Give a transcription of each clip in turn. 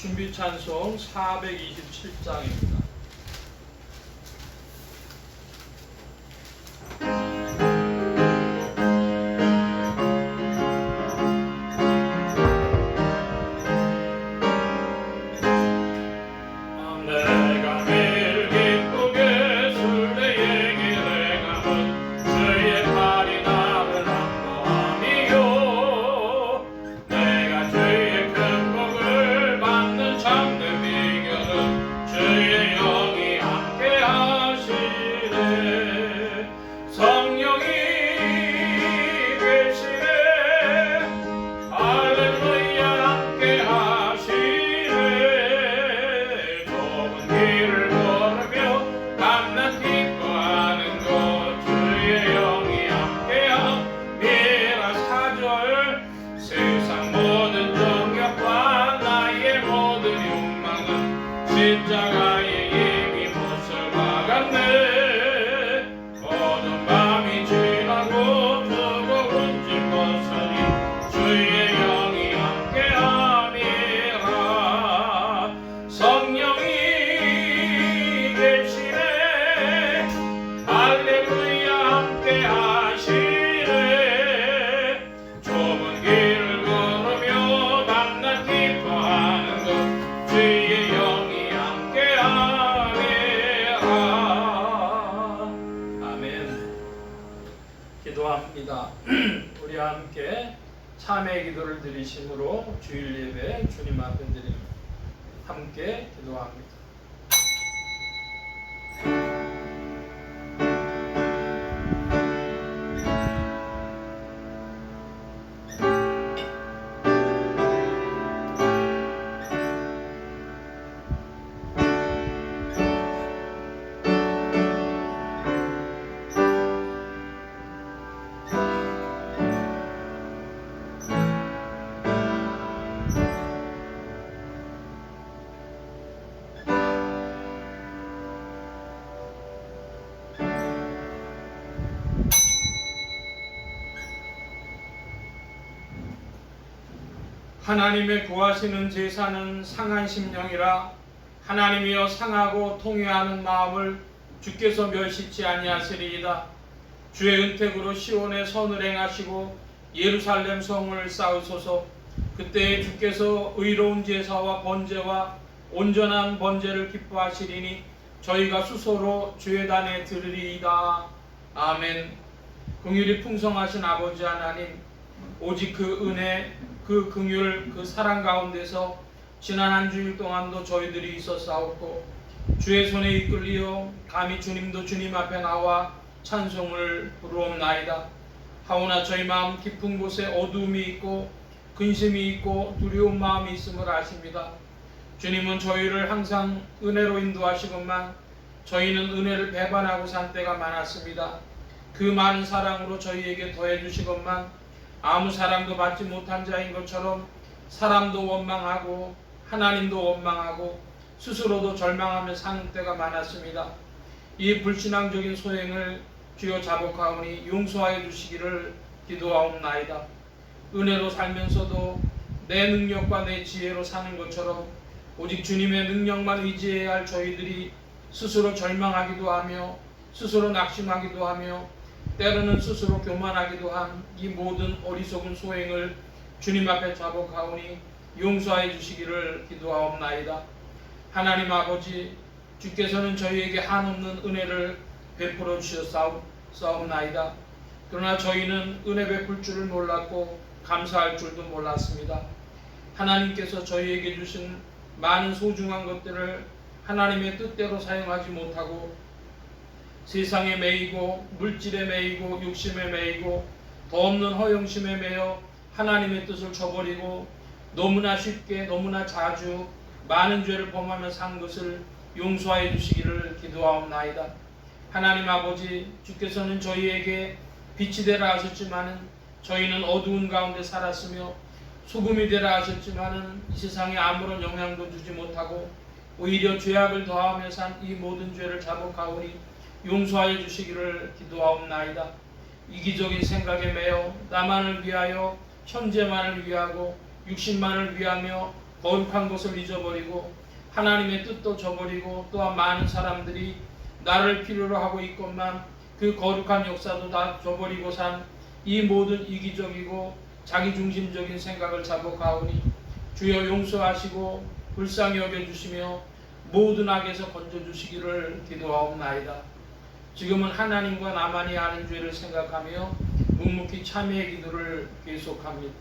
준비 찬송 427장입니다. 십자가에 이미 못을 박았네. 모든 밤이 지나고 무거운 짐 벗으니 주의 영이 함께함이라. 성령이 계시네. 할렐루야 함께하시네. 좁은 길을 걸으며 밤낮 기뻐하는 것 주의 영이 기도합니다. 우리 함께 참회 기도를 드리심으로 주일 예배 주님 앞에 드립니다. 함께 기도합니다. 하나님의 구하시는 제사는 상한 심령이라. 하나님이여 상하고 통회하는 마음을 주께서 멸시치 아니하시리이다. 주의 은택으로 시온의 선을 행하시고 예루살렘 성을 쌓으소서. 그때 주께서 의로운 제사와 번제와 온전한 번제를 기뻐하시리니 저희가 수소로 주의 단에 들으리이다. 아멘. 긍휼이 풍성하신 아버지 하나님, 오직 그 은혜, 그 긍휼, 그 사랑 가운데서 지난 한 주일 동안도 저희들이 있었사옵고 주의 손에 이끌리어 감히 주님도 주님 앞에 나와 찬송을 부르옵나이다. 하오나 저희 마음 깊은 곳에 어두움이 있고 근심이 있고 두려운 마음이 있음을 아십니다. 주님은 저희를 항상 은혜로 인도하시건만 저희는 은혜를 배반하고 산 때가 많았습니다. 그 많은 사랑으로 저희에게 더해주시건만 아무 사랑도 받지 못한 자인 것처럼 사람도 원망하고 하나님도 원망하고 스스로도 절망하며 사는 때가 많았습니다. 이 불신앙적인 소행을 주여 자복하오니 용서하여 주시기를 기도하옵나이다. 은혜로 살면서도 내 능력과 내 지혜로 사는 것처럼 오직 주님의 능력만 의지해야 할 저희들이 스스로 절망하기도 하며 스스로 낙심하기도 하며 때로는 스스로 교만하기도 한 이 모든 어리석은 소행을 주님 앞에 자복하오니 용서하여 주시기를 기도하옵나이다. 하나님 아버지, 주께서는 저희에게 한없는 은혜를 베풀어 주셨사옵나이다. 그러나 저희는 은혜 베풀 줄을 몰랐고 감사할 줄도 몰랐습니다. 하나님께서 저희에게 주신 많은 소중한 것들을 하나님의 뜻대로 사용하지 못하고 세상에 매이고 물질에 매이고 욕심에 매이고 더 없는 허영심에 매여 하나님의 뜻을 저버리고 너무나 쉽게 너무나 자주 많은 죄를 범하며 산 것을 용서하여 주시기를 기도하옵나이다. 하나님 아버지, 주께서는 저희에게 빛이 되라 하셨지만은 저희는 어두운 가운데 살았으며 소금이 되라 하셨지만은 이 세상에 아무런 영향도 주지 못하고 오히려 죄악을 더하며 산 이 모든 죄를 자복하오니 용서하여 주시기를 기도하옵나이다. 이기적인 생각에 매여 나만을 위하여 현재만을 위하고 육신만을 위하며 거룩한 것을 잊어버리고 하나님의 뜻도 저버리고 또한 많은 사람들이 나를 필요로 하고 있건만 그 거룩한 역사도 다 저버리고 산 이 모든 이기적이고 자기중심적인 생각을 자복하오니 주여 용서하시고 불쌍히 여겨주시며 모든 악에서 건져주시기를 기도하옵나이다. 지금은 하나님과 나만이 아는 죄를 생각하며 묵묵히 참회의 기도를 계속합니다.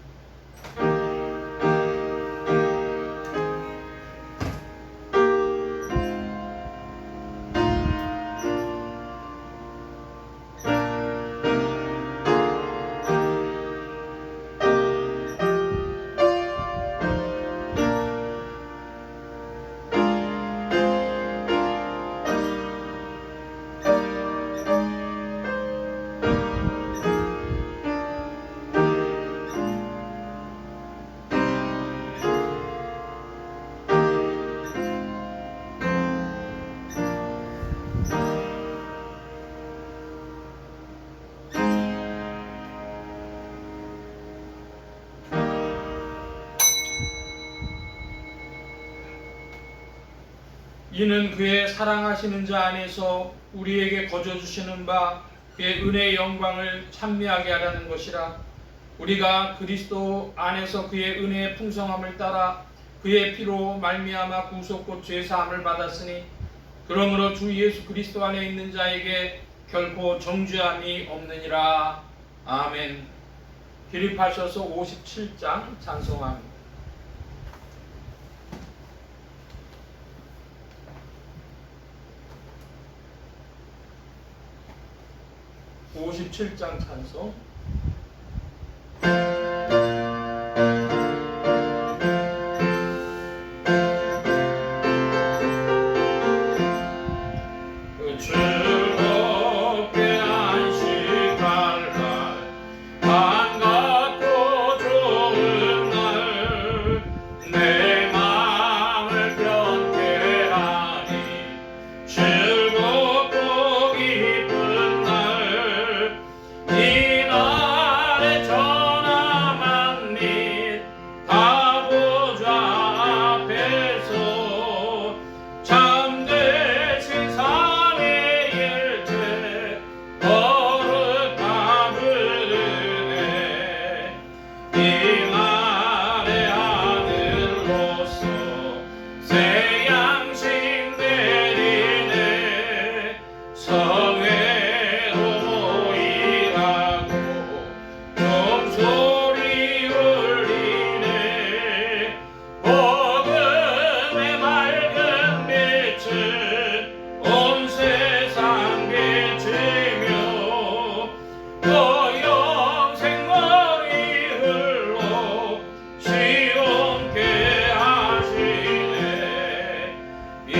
이는 그의 사랑하시는 자 안에서 우리에게 거저주시는 바 그의 은혜의 영광을 찬미하게 하라는 것이라. 우리가 그리스도 안에서 그의 은혜의 풍성함을 따라 그의 피로 말미암아 구속곧 죄사함을 받았으니 그러므로 주 예수 그리스도 안에 있는 자에게 결코 정죄함이 없느니라. 아멘. 기립하셔서 57장 찬송합니다. 57장 찬송. 즐겁게 안식할 날 반갑고 좋은 날 내 마음을 편케 하니 즐겁고 기쁜 날 이 날에 전하 만민 아버지 앞에서 참되신 삶의 일체 거룩함 부르네. 이 날의 아들로서 새 양식 내리네. 성회로 모이라고 종소리 울리네. 복음의 맑은 빛을 온 세상 비치며 또 영생 머리 흘러 시온케 하시네. 이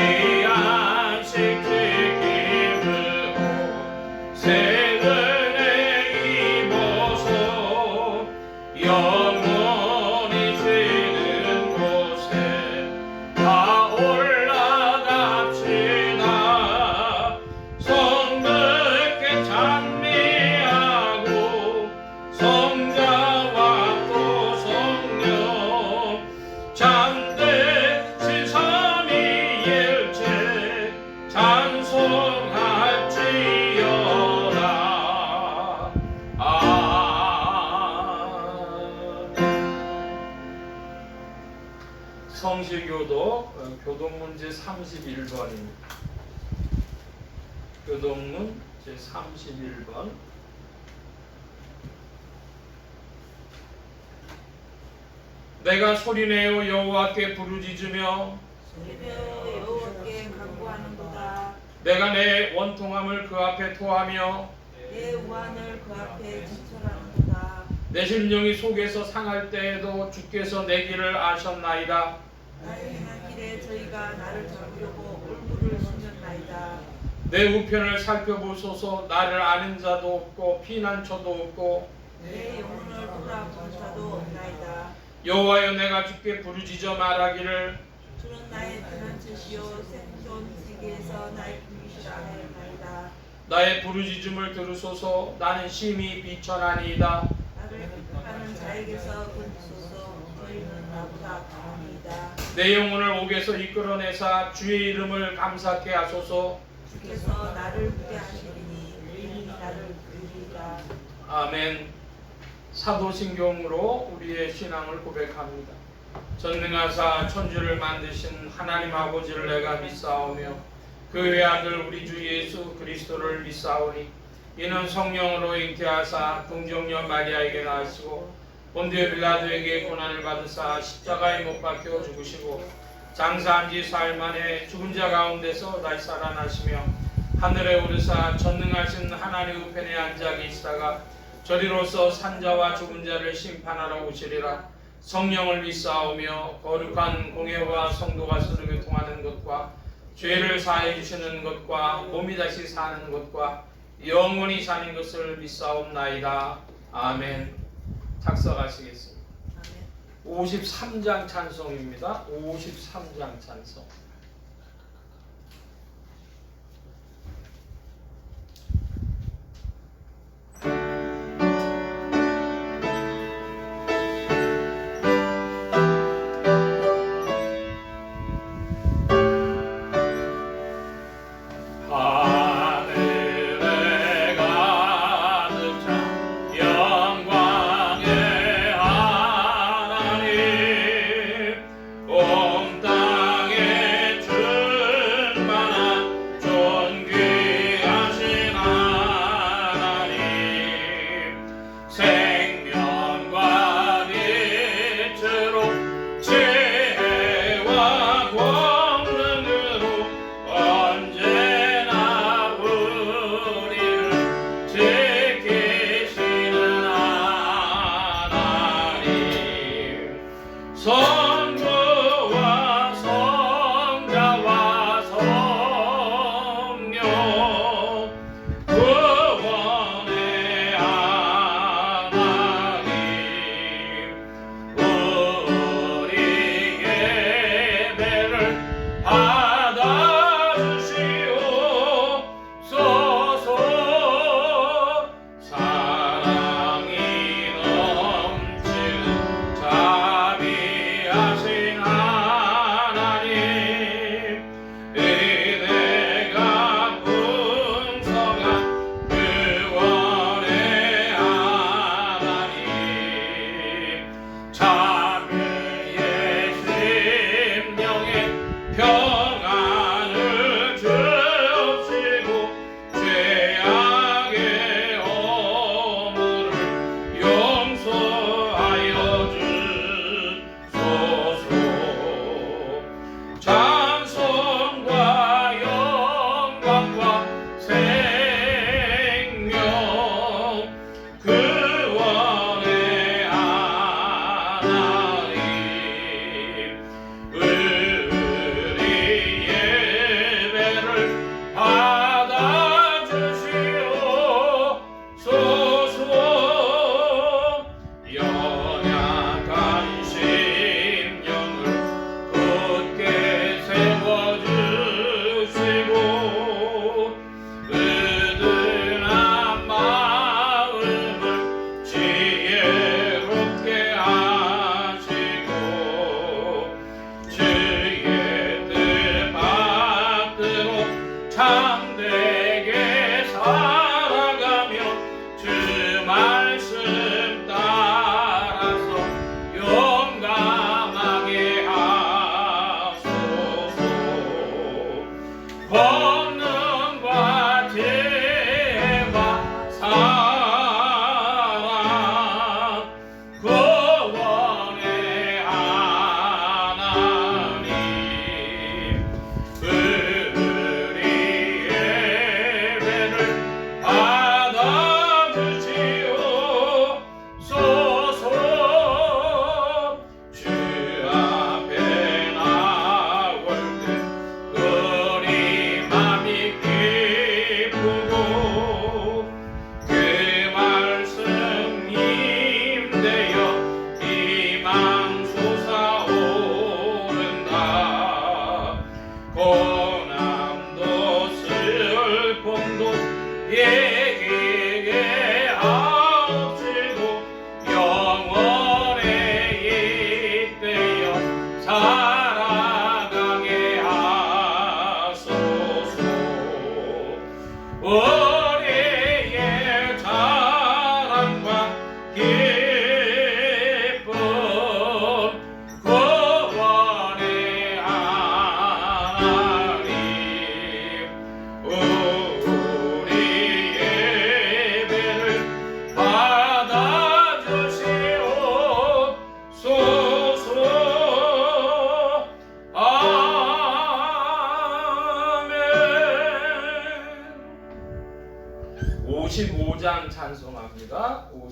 안식 지킴으로 새 은혜 입어서 영원히 쉬는 곳에 다 올라갑시다. 성도께 찬미하고 성자와 또 성령 참되신 삼위일체 찬송할지어다. 성실교도 교동문 제31번입니다. 교동문 제31번. 내가 소리내어 여호와께 부르짖으며 소리내어 여호와께 간구하는도다. 내가 내 원통함을 그 앞에 토하며 내 우환을 그 앞에 진술하는도다. 내 심령이 속에서 상할 때에도 주께서 내 길을 아셨나이다. 나의 행한 길에 저희가 나를 잡으려고 얼굴을 숨겼나이다. 내 우편을 살펴보소서. 나를 아는 자도 없고 피난처도 없고 내 영혼을 돌아본 자도 없나이다. 여호와여, 내가 주께 부르짖어 말하기를 주는 나의 피난처시요 생존 세계에서 나의 불미시라 하였나이다. 나의 부르짖음을 들으소서. 나는 심히 비천하니이다. 나를 비판하는 자에게서 건지소서. 우리는 나보다 강합니다. 내 영혼을 옥에서 이끌어내사 주의 이름을 감사케 하소서. 주께서 나를 위게 하시리니 우리는 나를 부르리라. 아멘. 사도신경으로 우리의 신앙을 고백합니다. 전능하사 천주를 만드신 하나님 아버지를 내가 믿사오며 그 외아들 우리 주 예수 그리스도를 믿사오니 이는 성령으로 잉태하사 동정녀 마리아에게 낳으시고 본디오 빌라도에게 고난을 받으사 십자가에 못 박혀 죽으시고 장사한 지 사흘 만에 죽은 자 가운데서 다시 살아나시며 하늘에 오르사 전능하신 하나님 우편에 앉아 계시다가 저리로서 산자와 죽은 자를 심판하러 오시리라. 성령을 믿사오며 거룩한 공예와 성도가 서로 교통하는 것과 죄를 사해 주시는 것과 몸이 다시 사는 것과 영원히 사는 것을 믿사옵나이다. 아멘. 작성하시겠습니다. 아멘. 53장 찬송입니다. 53장 찬송. 하늘에 가득 찬 영광의 하나님 온 땅에 충만한 존귀하신 하나님 생명과 빛으로 지혜와 권능으로 언제나 우리를 지키시는 하나님 성부와 성자와 성령 구원의 하나님 우리 예배를 받아주시옵소서. 사랑이 넘치는 자비하신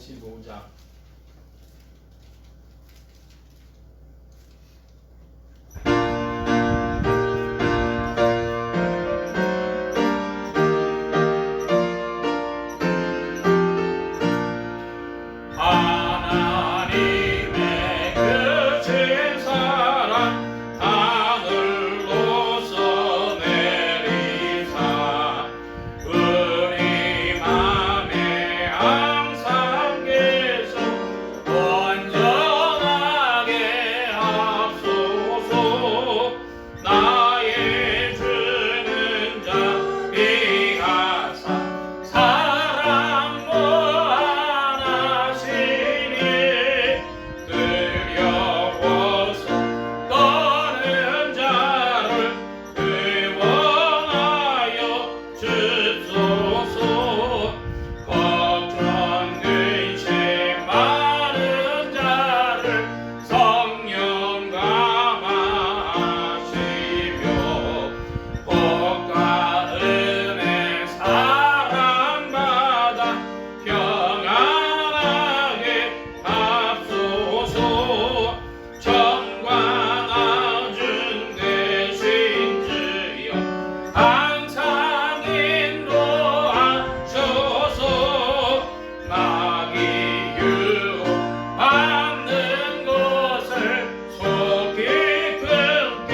55장. 하나님의 크신 사랑 하늘로서 내리사 우리 맘에 항상 계셔 온전하게 하소서. 나의 주는 자 비하사 사랑 무한하시니 두려워서 떠는 자를 구원하여 주소서. 걱정 근심 많은 자를 성령 감화하시며 복과 은혜 사랑받아 평안하게 하소서. 정광아준 되신 주여 항상 인도하소서. 마귀 유혹받는 것을 속히 끊게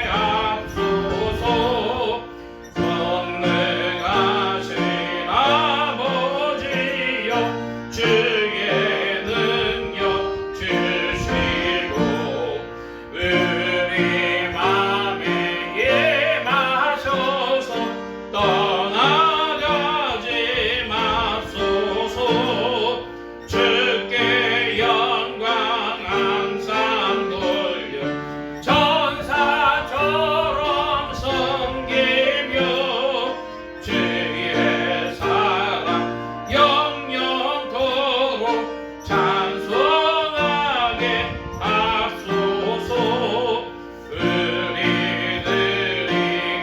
하소서. 전능하신 아버지여 주의 능력 주시고 우리 맘에 임하셔서 떠나가지 마소서. 주께 영광 항상 돌려 전사처럼 섬기며 주의 사랑 영영토록 찬송하게 하소서. 우리들이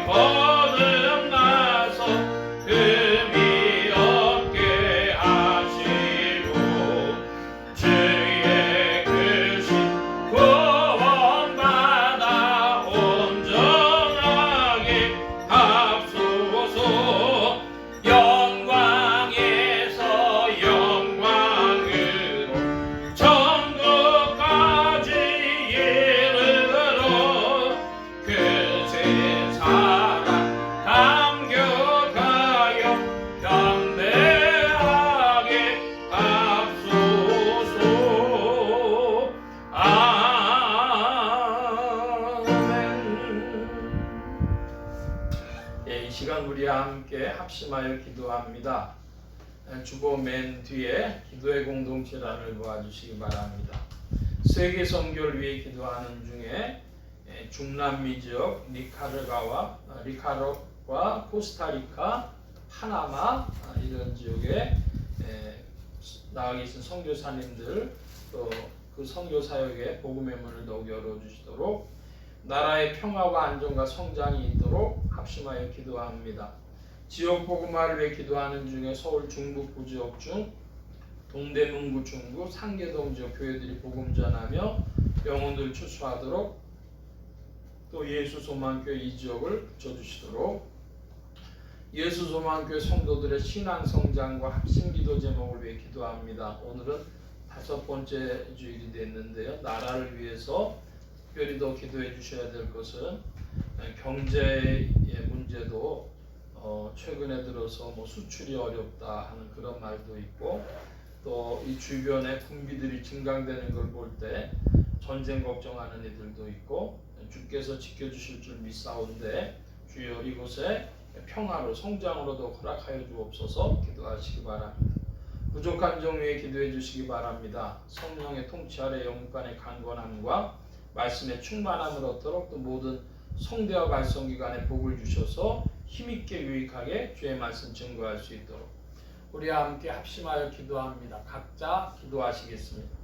거듭나서 흠이 없게 하시고 주의 크신 구원받아 온전하게 합소서. 영광에서 영광으로 천국까지 이르러 그새 사랑 감격하여 경배하게 합소서. 아멘. 이 시간 우리와 함께 합심하여 기도합니다. 주보 맨 뒤에 기도의 공동체란을 보아주시기 바랍니다. 세계 선교를 위해 기도하는 중에 중남미 지역 니카라과 코스타리카, 파나마 이런 지역에 나와 계신 선교사님들 또 그 선교 사역에 복음의 문을 더욱 열어주시도록 나라의 평화와 안정과 성장이 있도록 합심하여 기도합니다. 지역 복음화를 위해 기도하는 중에 서울 중북부 지역 중 동대문구 중구 상계동 지역 교회들이 복음 전하며 영혼들을 추수하도록 또 예수소망교회 이 지역을 붙여주시도록 예수소망교회 성도들의 신앙 성장과 합심기도 제목을 위해 기도합니다. 오늘은 5번째 주일이 됐는데요. 나라를 위해서 특별히 더 기도해 주셔야 될 것은 경제의 문제도 최근에 들어서 수출이 어렵다 하는 그런 말도 있고 또 이 주변에 군비들이 증강되는 걸 볼 때 전쟁 걱정하는 이들도 있고 주께서 지켜주실 줄 믿사온데 주여 이곳에 평화로 성장으로도 허락하여 주옵소서 기도하시기 바랍니다. 부족한 종 위에 기도해 주시기 바랍니다. 성령의 통치 아래 영육간의 강건함과 말씀의 충만함을 얻도록 또 모든 성대와 발성기관에 복을 주셔서 힘있게 유익하게 주의 말씀 증거할 수 있도록 우리와 함께 합심하여 기도합니다. 각자 기도하시겠습니다.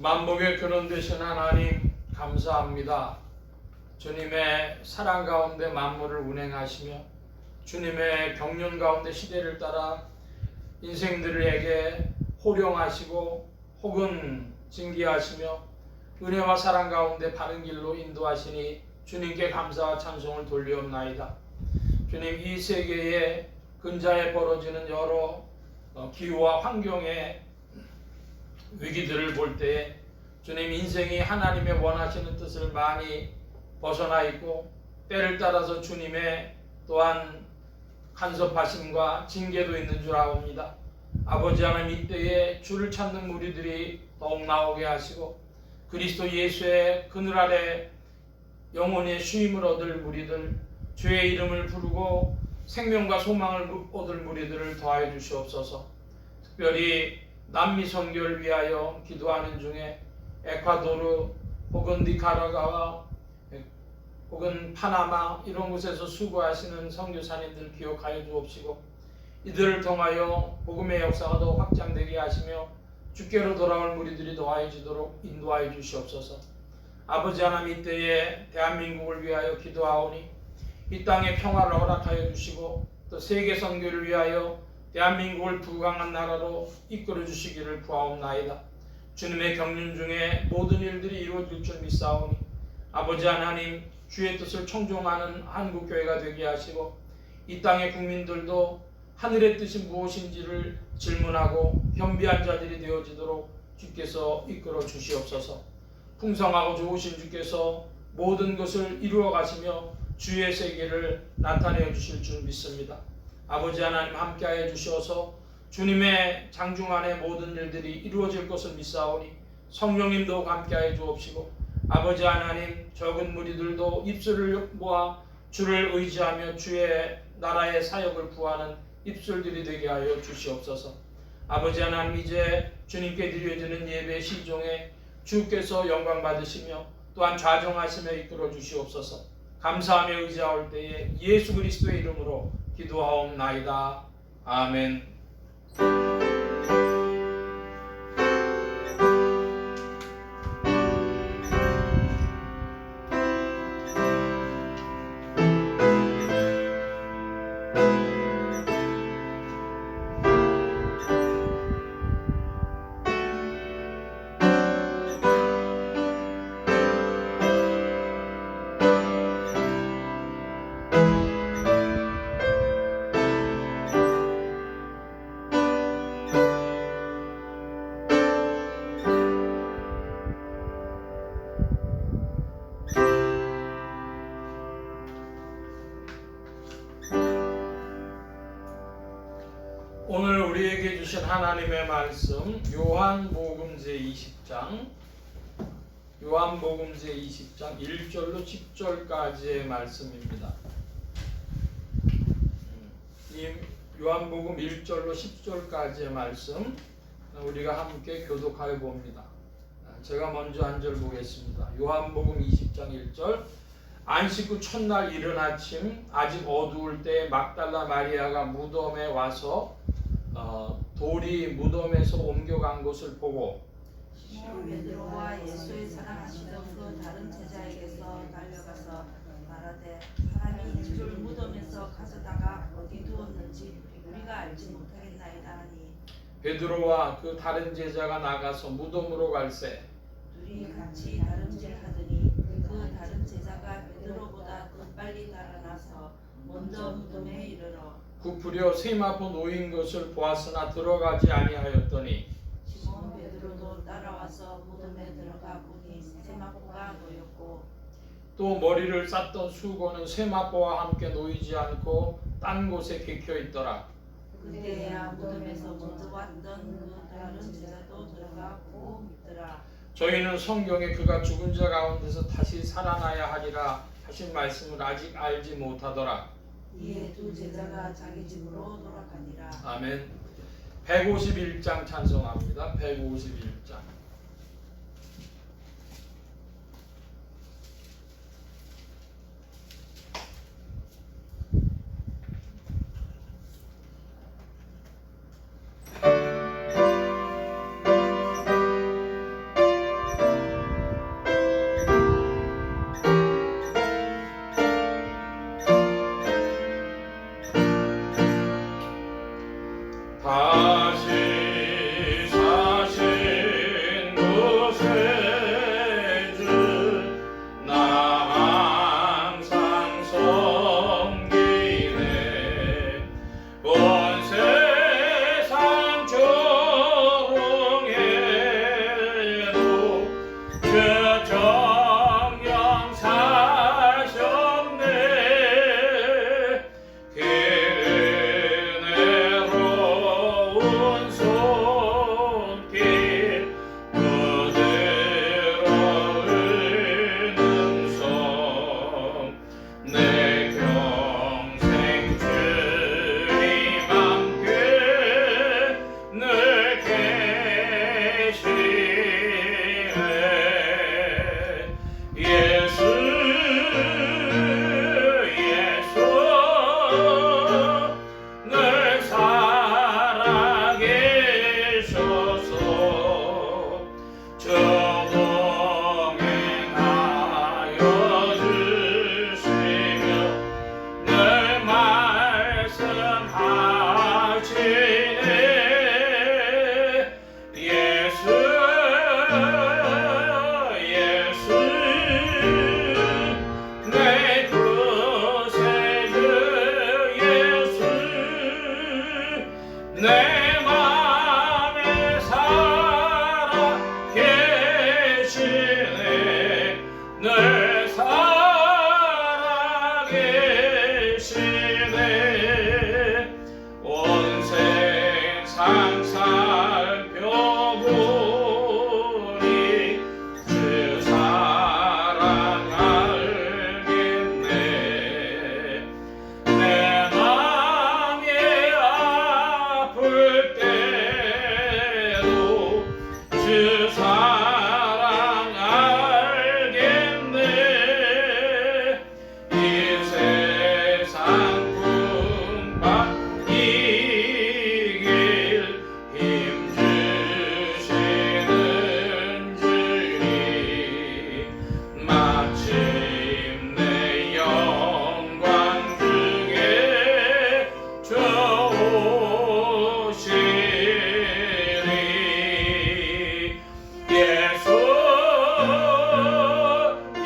만복의 근원 되신 하나님 감사합니다. 주님의 사랑 가운데 만물을 운행하시며 주님의 경륜 가운데 시대를 따라 인생들에게 호령하시고 혹은 징계하시며 은혜와 사랑 가운데 바른 길로 인도하시니 주님께 감사와 찬송을 돌리옵나이다. 주님, 이 세계에 근자에 벌어지는 여러 기후와 환경의 위기들을 볼 때에 주님, 인생이 하나님의 원하시는 뜻을 많이 벗어나 있고 때를 따라서 주님의 또한 간섭하심과 징계도 있는 줄 아옵니다. 아버지 하나님, 이때에 주를 찾는 무리들이 더욱 나오게 하시고 그리스도 예수의 그늘 아래 영혼의 쉼을 얻을 무리들, 주의 이름을 부르고 생명과 소망을 얻을 무리들을 더하여 주시옵소서. 특별히 남미 선교를 위하여 기도하는 중에 에콰도르 혹은 니카라과와 혹은 파나마 이런 곳에서 수고하시는 선교사님들 기억하여 주옵시고 이들을 통하여 복음의 역사가 더 확장되게 하시며 주께로 돌아올 무리들이 더하여지도록 인도하여 주시옵소서. 아버지 하나님, 이때에 대한민국을 위하여 기도하오니 이 땅에 평화를 허락하여 주시고 또 세계 선교를 위하여 대한민국을 부강한 나라로 이끌어 주시기를 구하옵나이다. 주님의 경륜 중에 모든 일들이 이루어질 줄 믿사오니 아버지 하나님, 주의 뜻을 청종하는 한국교회가 되게 하시고 이 땅의 국민들도 하늘의 뜻이 무엇인지를 질문하고 겸비한 자들이 되어지도록 주께서 이끌어 주시옵소서. 풍성하고 좋으신 주께서 모든 것을 이루어 가시며 주의 세계를 나타내어 주실 줄 믿습니다. 아버지 하나님, 함께하여 주셔서 주님의 장중 안에 모든 일들이 이루어질 것을 믿사오니 성령님도 함께하여 주옵시고 아버지 하나님, 적은 무리들도 입술을 모아 주를 의지하며 주의 나라의 사역을 구하는 입술들이 되게 하여 주시옵소서. 아버지 하나님, 이제 주님께 드려지는 예배 시종에 주께서 영광 받으시며 또한 좌정하시며 이끌어 주시옵소서. 감사하며 의지하올 때에 예수 그리스도의 이름으로 기도하옵나이다. 아멘. 오늘 우리에게 주신 하나님의 말씀 요한복음 제20장 1절로 10절까지의 말씀입니다. 이 요한복음 1절로 10절까지의 말씀 우리가 함께 교독하여 봅니다. 제가 먼저 한 절 보겠습니다. 요한복음 20장 1절. 안식 후 첫날 이른 아침 아직 어두울 때 막달라 마리아가 무덤에 와서 돌이 무덤에서 옮겨간 것을 보고 시몬 베드로와 예수의 사랑하시던 그 다른 제자에게서 달려가서 말하되 사람이 이를 무덤에서 가져다가 어디 두었는지 우리가 알지 못하겠나이다 하니 베드로와 그 다른 제자가 나가서 무덤으로 갈새 둘이 같이 다름질 하더니 그 다른 제자가 베드로보다 더 빨리 달아나서 먼저 무덤에 이르러 굽으려 세마포 놓인 것을 보았으나 들어가지 아니하였더니 시몬 베드로도 따라와서 무덤에 들어가 보니 세마포가 놓였고 또 머리를 쌌던 수고는 세마포와 함께 놓이지 않고 딴 곳에 객혀 있더라. 그때야 무덤에서 먼저 왔던 그 다른 제자도 들어가 보고 있더라. 저희는 성경에 그가 죽은 자 가운데서 다시 살아나야 하리라 하신 말씀을 아직 알지 못하더라. 이에 두 제자가 자기 집으로 돌아가니라. 아멘. 151장 찬송합니다. 151장. 계시네 온 세상 살펴보니 주 사랑 알겠네 내 맘이 아플 때도 주 사랑 알겠네 이 세상 풍파 이길 힘 주시는 주님 마침내 영광 중에 좋으시리 예수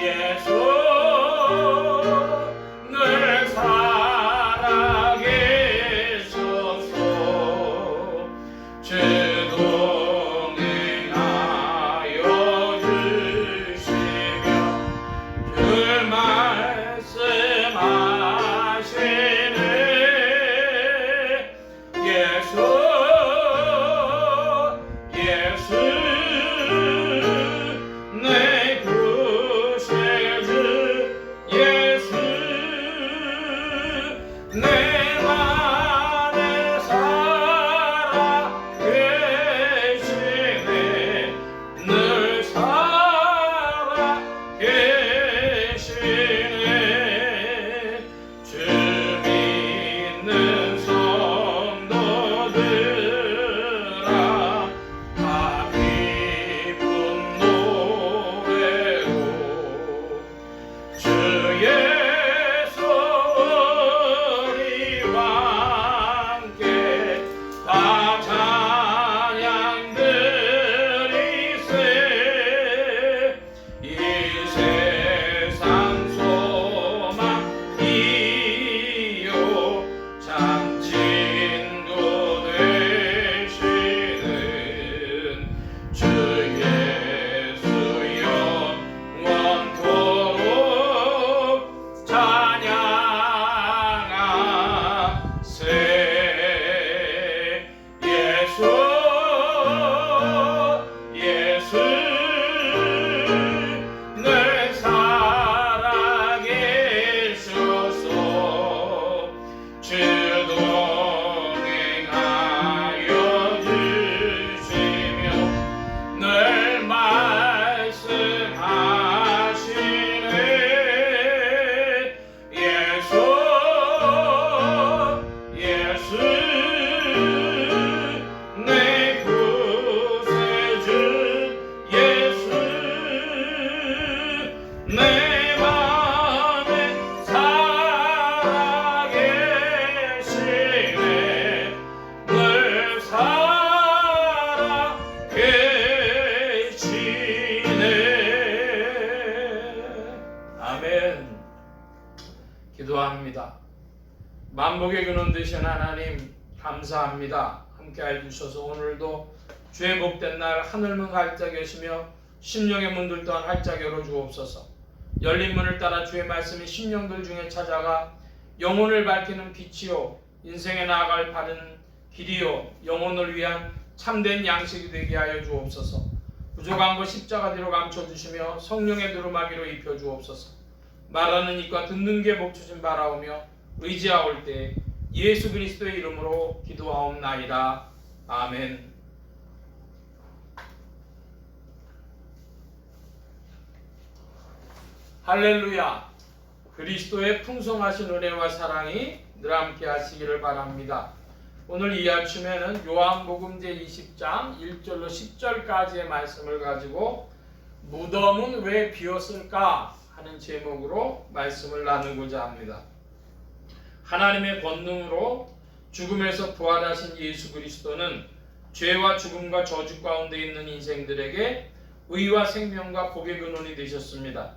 예수 늘 살아계셔서 주 동행하여 주시며 늘 말씀하시네 예수 예수 내 구세주 예수 내 맘에 살아 계시네 늘 살아 계시네 주 믿는 성도들아 다 기쁜 노래로 주 예수 우리와 함께 다 찬양 드리세 이 세상 소망 이요 참 친구 되시는 주 예수 영원토록 찬양하세 예수 예수 늘 살아계셔서 주 동행하여 주시며 늘 말씀하시네 예수 예수 내 구세주 예수 내 맘에 살아계시네 늘 살아계시네 아멘 기도합니다. 만복의 근원 되신 하나님 감사합니다. 함께 해주셔서 오늘도 주의 복된 날 하늘문 활짝 여시며 심령의 문들 또한 활짝 열어주옵소서. 열린 문을 따라 주의 말씀이 심령들 중에 찾아가 영혼을 밝히는 빛이요 인생에 나아갈 바른 길이요 영혼을 위한 참된 양식이 되게 하여 주옵소서. 부족한 것 십자가 뒤로 감춰주시며 성령의 두루마기로 입혀주옵소서. 말하는 입과 듣는 귀에 복주심 바라오며 의지하올 때 예수 그리스도의 이름으로 기도하옵나이다. 아멘. 할렐루야. 그리스도의 풍성하신 은혜와 사랑이 늘 함께 하시기를 바랍니다. 오늘 이 아침에는 요한복음 제20장 1절로 10절까지의 말씀을 가지고 무덤은 왜 비었을까 하는 제목으로 말씀을 나누고자 합니다. 하나님의 권능으로 죽음에서 부활하신 예수 그리스도는 죄와 죽음과 저주 가운데 있는 인생들에게 의와 생명과 복의 근원이 되셨습니다.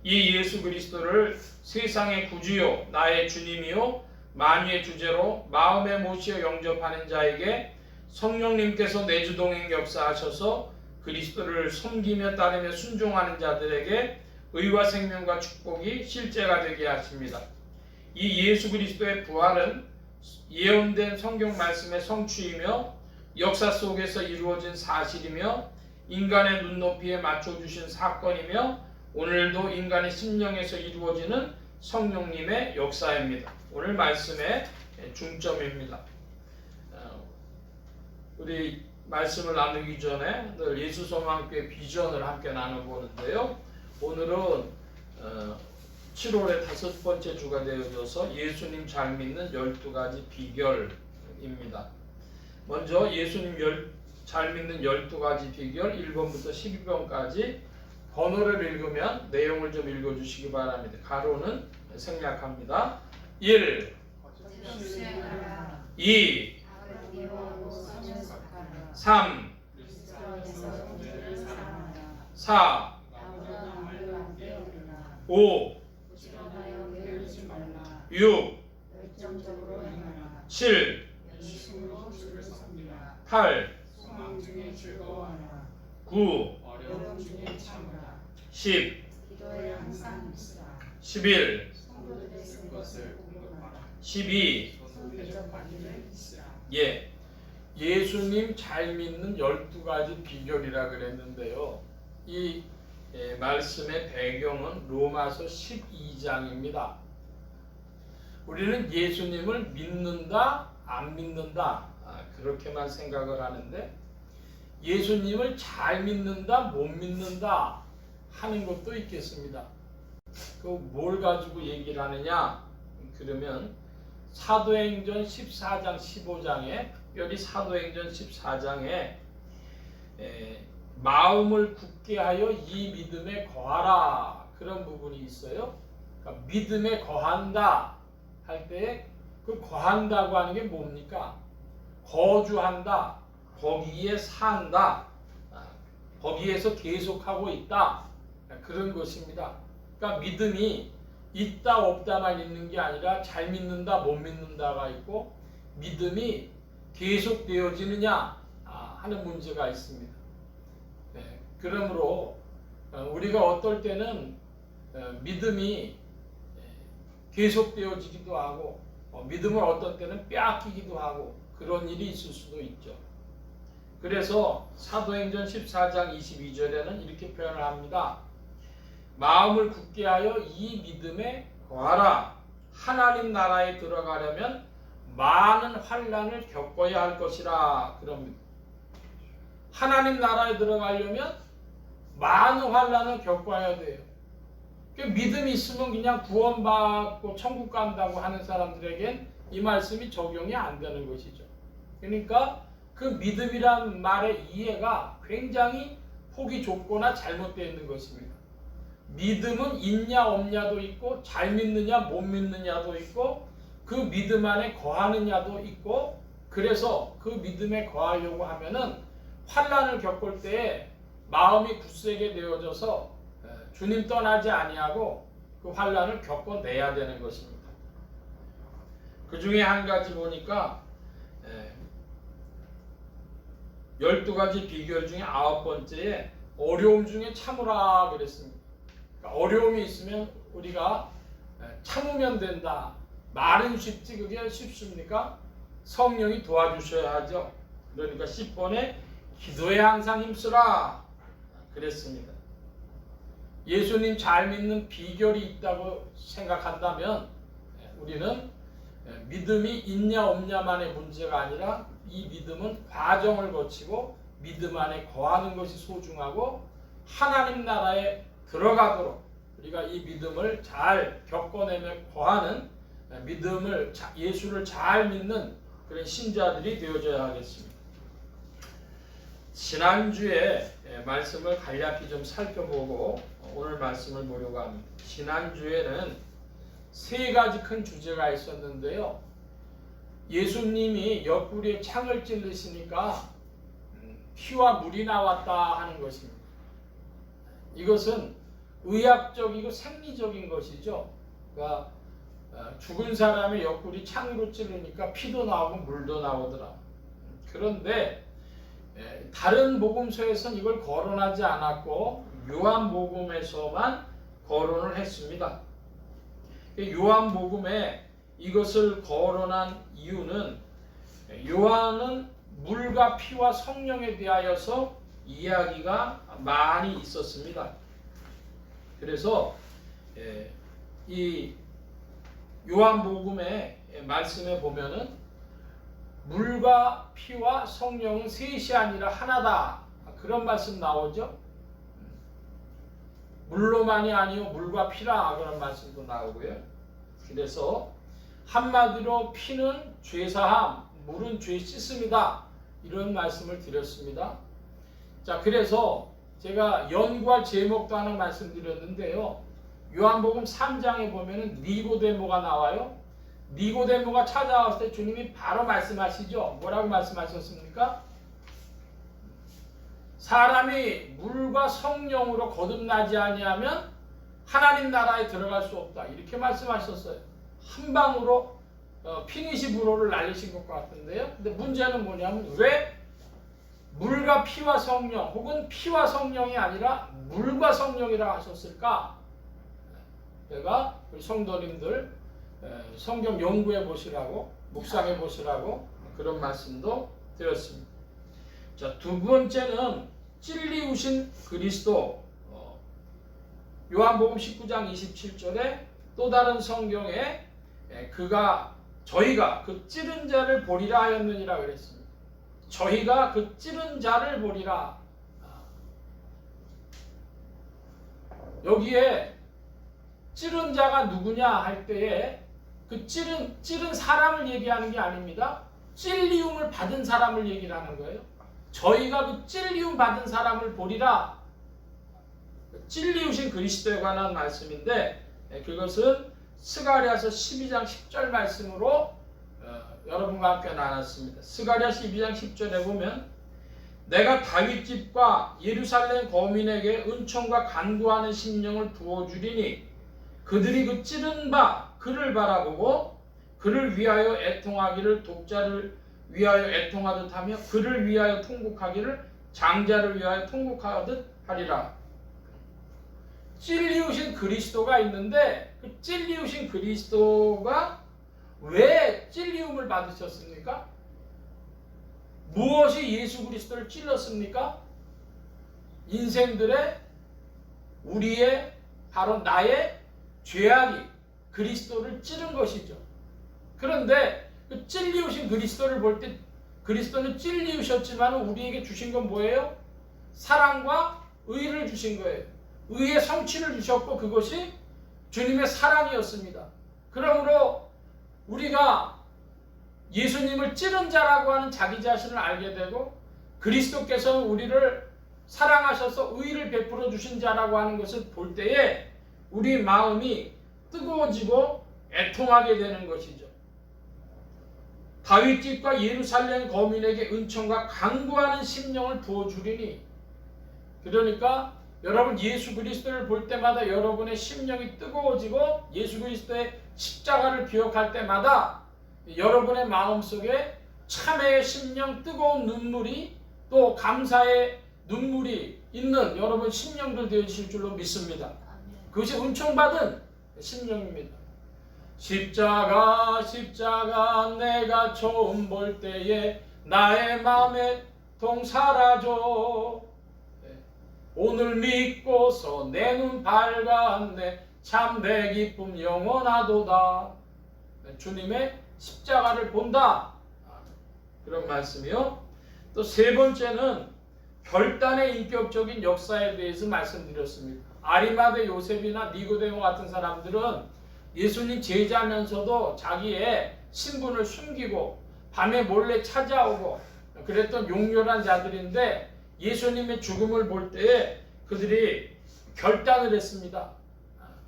이 예수 그리스도를 세상의 구주요 나의 주님이요 만유의 주제로 마음에 모시어 영접하는 자에게 성령님께서 내주동행 역사하셔서 그리스도를 섬기며 따르며 순종하는 자들에게 의와 생명과 축복이 실제가 되게 하십니다. 이 예수 그리스도의 부활은 예언된 성경 말씀의 성취이며 역사 속에서 이루어진 사실이며 인간의 눈높이에 맞춰주신 사건이며 오늘도 인간의 심령에서 이루어지는 성령님의 역사입니다. 오늘 말씀의 중점입니다. 우리 말씀을 나누기 전에 늘 예수소망교회 비전을 함께 나눠보는데요. 오늘은 7월의 5번째 주가 되어져서 예수님 잘 믿는 12가지 비결입니다. 먼저 예수님 잘 믿는 12가지 비결 1번부터 12번까지 번호를 읽으면 내용을 좀 읽어주시기 바랍니다. 가로는 생략합니다. 1, 2, 3, 4, 5, 6, 7, 8, 9, 10, 11, 12. 예수님 잘 믿는 12가지 비결이라 그랬는데요. 이 말씀의 배경은 로마서 12장입니다. 우리는 예수님을 믿는다, 안 믿는다, 그렇게만 생각을 하는데 예수님을 잘 믿는다, 못 믿는다 하는 것도 있겠습니다. 그 뭘 가지고 얘기를 하느냐? 그러면 사도행전 14장, 15장에 여기 사도행전 14장에 마음을 굳게 하여 이 믿음에 거하라 그런 부분이 있어요. 그러니까 믿음에 거한다 할 때 그 거한다고 하는 게 뭡니까? 거주한다, 거기에 산다, 거기에서 계속하고 있다 그런 것입니다. 그러니까 믿음이 있다 없다만 있는 게 아니라 잘 믿는다 못 믿는다가 있고 믿음이 계속되어지느냐 하는 문제가 있습니다. 그러므로 우리가 어떨 때는 믿음이 계속되어지기도 하고 믿음을 어떤 때는 빼앗기기도 하고 그런 일이 있을 수도 있죠. 그래서 사도행전 14장 22절에는 이렇게 표현을 합니다. 마음을 굳게 하여 이 믿음에 거하라. 하나님 나라에 들어가려면 많은 환난을 겪어야 할 것이라 그럽니다. 하나님 나라에 들어가려면 많은 환난을 겪어야 돼요. 믿음이 있으면 그냥 구원받고 천국 간다고 하는 사람들에겐 이 말씀이 적용이 안 되는 것이죠. 그러니까 그 믿음이란 말의 이해가 굉장히 폭이 좁거나 잘못되어 있는 것입니다. 믿음은 있냐 없냐도 있고 잘 믿느냐 못 믿느냐도 있고 그 믿음 안에 거하느냐도 있고 그래서 그 믿음에 거하려고 하면은 환난을 겪을 때에 마음이 굳세게 되어져서 주님 떠나지 아니하고 그 환난을 겪어내야 되는 것입니다. 그 중에 한 가지 보니까 12가지 비결 중에 9번째에 어려움 중에 참으라 그랬습니다. 그러니까 어려움이 있으면 우리가 참으면 된다. 말은 쉽지 그게 쉽습니까? 성령이 도와주셔야 하죠. 그러니까 10번에 기도에 항상 힘쓰라 그랬습니다. 예수님 잘 믿는 비결이 있다고 생각한다면 우리는 믿음이 있냐 없냐만의 문제가 아니라 이 믿음은 과정을 거치고 믿음 안에 거하는 것이 소중하고 하나님 나라에 들어가도록 우리가 이 믿음을 잘 겪어내며 거하는 믿음을 예수를 잘 믿는 그런 신자들이 되어져야 하겠습니다. 지난주에 말씀을 간략히 좀 살펴보고 오늘 말씀을 보려고 합니다. 지난주에는 3가지 큰 주제가 있었는데요. 예수님이 옆구리에 창을 찔르시니까 피와 물이 나왔다 하는 것입니다. 이것은 의학적이고 생리적인 것이죠. 그러니까 죽은 사람의 옆구리 창으로 찌르니까 피도 나오고 물도 나오더라. 그런데 다른 복음서에서는 이걸 거론하지 않았고 요한복음에서만 거론을 했습니다. 요한복음에 이것을 거론한 이유는 요한은 물과 피와 성령에 대하여서 이야기가 많이 있었습니다. 그래서 이 요한복음의 말씀에 보면은 물과 피와 성령은 셋이 아니라 하나다, 그런 말씀 나오죠. 물로만이 아니요 물과 피라, 그런 말씀도 나오고요. 그래서 한마디로 피는 죄사함, 물은 죄 씻음이다, 이런 말씀을 드렸습니다. 자, 그래서 제가 연구할 제목도 하나 말씀드렸는데요. 요한복음 3장에 보면은 니고데모가 나와요. 니고데모가 찾아왔을 때 주님이 바로 말씀하시죠. 뭐라고 말씀하셨습니까? 사람이 물과 성령으로 거듭나지 아니하면 하나님 나라에 들어갈 수 없다, 이렇게 말씀하셨어요. 한 방으로 피니시 불호를 날리신 것 같은데요. 근데 문제는 뭐냐면 왜 물과 피와 성령, 혹은 피와 성령이 아니라 물과 성령이라 하셨을까? 제가 우리 성도님들 성경 연구해 보시라고, 묵상해 보시라고 그런 말씀도 드렸습니다. 자, 두 번째는 찔리우신 그리스도. 요한복음 19장 27절에 또 다른 성경에 저희가 그 찌른 자를 보리라 하였느니라 그랬습니다. 저희가 그 찌른 자를 보리라. 여기에 찌른 자가 누구냐 할 때에 그 찌른 사람을 얘기하는 게 아닙니다. 찔리움을 받은 사람을 얘기를 하는 거예요. 저희가 그 찔리움 받은 사람을 보리라. 찔리우신 그리스도에 관한 말씀인데, 그것은 스가랴서 12장 10절 말씀으로 여러분과 함께 나눴습니다. 스가랴 12장 10절에 보면 내가 다윗 집과 예루살렘 거민에게 은총과 간구하는 심령을 부어주리니 그들이 그 찌른 바 그를 바라보고 그를 위하여 애통하기를 독자를 위하여 애통하듯 하며 그를 위하여 통곡하기를 장자를 위하여 통곡하듯 하리라. 찔리우신 그리스도가 있는데 그 찔리우신 그리스도가 왜 찔리움을 받으셨습니까? 무엇이 예수 그리스도를 찔렀습니까? 인생들의, 우리의, 바로 나의 죄악이 그리스도를 찌른 것이죠. 그런데 그 찔리우신 그리스도를 볼 때 그리스도는 찔리우셨지만 우리에게 주신 건 뭐예요? 사랑과 의를 주신 거예요. 의의 성취를 주셨고 그것이 주님의 사랑이었습니다. 그러므로 우리가 예수님을 찌른 자라고 하는 자기 자신을 알게 되고 그리스도께서는 우리를 사랑하셔서 의를 베풀어 주신 자라고 하는 것을 볼 때에 우리 마음이 뜨거워지고 애통하게 되는 것이죠. 다윗 집과 예루살렘 거민에게 은총과 간구하는 심령을 부어주리니, 그러니까 여러분 예수 그리스도를 볼 때마다 여러분의 심령이 뜨거워지고 예수 그리스도의 십자가를 기억할 때마다 여러분의 마음속에 참회의 심령, 뜨거운 눈물이, 또 감사의 눈물이 있는 여러분 심령들 되실 줄로 믿습니다. 그것이 은총받은 심령입니다. 십자가 내가 처음 볼 때에 나의 맘에 통 사라져. 오늘 믿고서 내 눈 밝았네. 참 내 기쁨 영원하도다. 주님의 십자가를 본다. 그런 말씀이요. 또 세 번째는 결단의 인격적인 역사에 대해서 말씀드렸습니다. 아리마대 요셉이나 니고데모 같은 사람들은 예수님 제자면서도 자기의 신분을 숨기고 밤에 몰래 찾아오고 그랬던 용렬한 자들인데, 예수님의 죽음을 볼 때에 그들이 결단을 했습니다.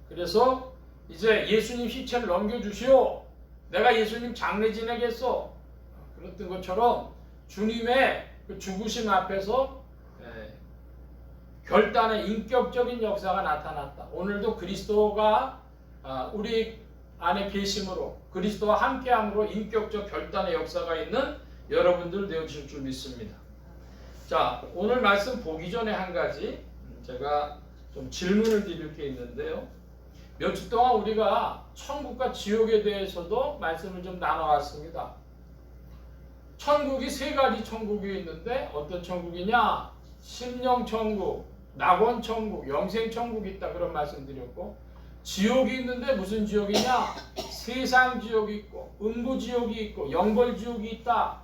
그래서 이제 예수님 시체를 넘겨주시오. 내가 예수님 장례 지내겠어. 그랬던 것처럼 주님의 그 죽으심 앞에서 결단의 인격적인 역사가 나타났다. 오늘도 그리스도가 우리 안에 계심으로, 그리스도와 함께함으로 인격적 결단의 역사가 있는 여러분들 되어질 줄 믿습니다. 자, 오늘 말씀 보기 전에 한 가지 제가 좀 질문을 드릴 게 있는데요. 몇 주 동안 우리가 천국과 지옥에 대해서도 말씀을 좀 나눠왔습니다. 천국이 세 가지 천국이 있는데 어떤 천국이냐? 심령천국, 낙원천국, 영생천국이 있다 그런 말씀드렸고, 지옥이 있는데 무슨 지옥이냐? 세상지옥이 있고 음부지옥이 있고 영벌지옥이 있다.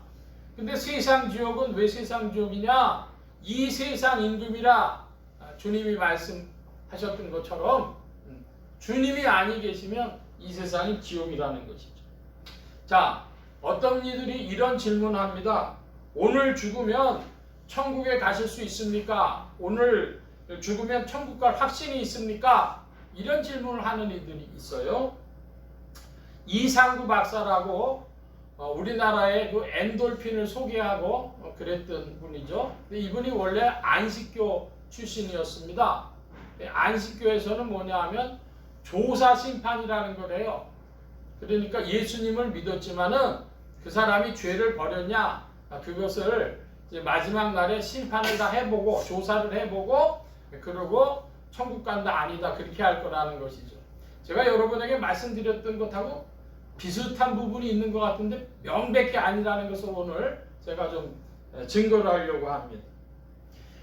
근데 세상지옥은 왜 세상지옥이냐? 이 세상 임금이라 주님이 말씀하셨던 것처럼 주님이 아니 계시면 이 세상이 지옥이라는 것이죠. 자, 어떤 이들이 이런 질문을 합니다. 오늘 죽으면 천국에 가실 수 있습니까? 오늘 죽으면 천국 갈 확신이 있습니까? 이런 질문을 하는 이들이 있어요. 이상구 박사라고 우리나라의 그 엔돌핀을 소개하고 그랬던 분이죠. 근데 이분이 원래 안식교 출신이었습니다. 안식교에서는 뭐냐 하면 조사 심판이라는 거래요. 그러니까 예수님을 믿었지만은 그 사람이 죄를 벌였냐, 그것을 이제 마지막 날에 심판을 다 해보고 조사를 해보고 그러고 천국 간다 아니다 그렇게 할 거라는 것이죠. 제가 여러분에게 말씀드렸던 것하고 비슷한 부분이 있는 것 같은데 명백히 아니라는 것을 오늘 제가 좀 증거를 하려고 합니다.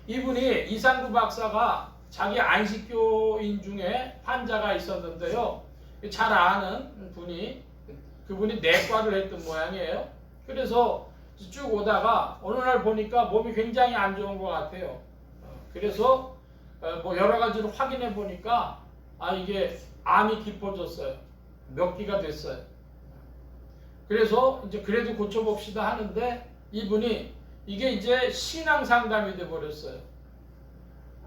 이분이 이상구 박사가 자기 안식교인 중에 환자가 있었는데요. 잘 아는 분이, 그분이 내과를 했던 모양이에요. 그래서 쭉 오다가 어느 날 보니까 몸이 굉장히 안 좋은 것 같아요. 그래서 뭐 여러 가지로 확인해 보니까 이게 암이 깊어졌어요. 몇 기가 됐어요. 그래서 이제 그래도 고쳐봅시다 하는데 이분이 이게 이제 신앙 상담이 돼 버렸어요.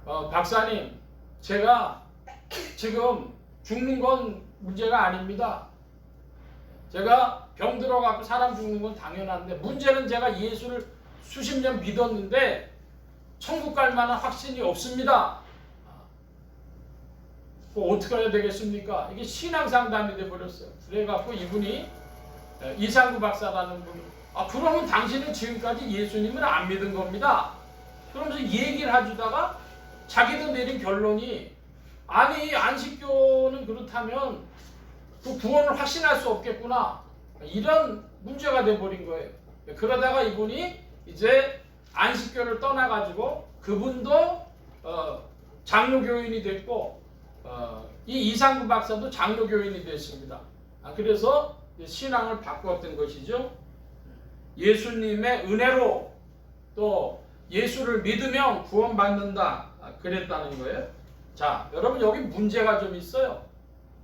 박사님, 제가 지금 죽는 건 문제가 아닙니다. 제가 병 들어갖고 사람 죽는 건 당연한데 문제는 제가 예수를 수십 년 믿었는데 천국 갈 만한 확신이 없습니다. 어떻게 해야 되겠습니까? 이게 신앙 상담이 돼 버렸어요. 그래갖고 이분이 이상구 박사라는 분이 그러면 당신은 지금까지 예수님을 안 믿은 겁니다. 그러면서 얘기를 해주다가 자기도 내린 결론이 아니 안식교는 그렇다면 그 구원을 확신할 수 없겠구나. 이런 문제가 돼버린 거예요. 그러다가 이분이 이제 안식교를 떠나가지고 그분도 장로교인이 됐고 이 이상구 박사도 장로교인이 됐습니다. 그래서 신앙을 바꾸었던 것이죠. 예수님의 은혜로 또 예수를 믿으면 구원받는다 그랬다는 거예요. 자, 여러분 여기 문제가 좀 있어요.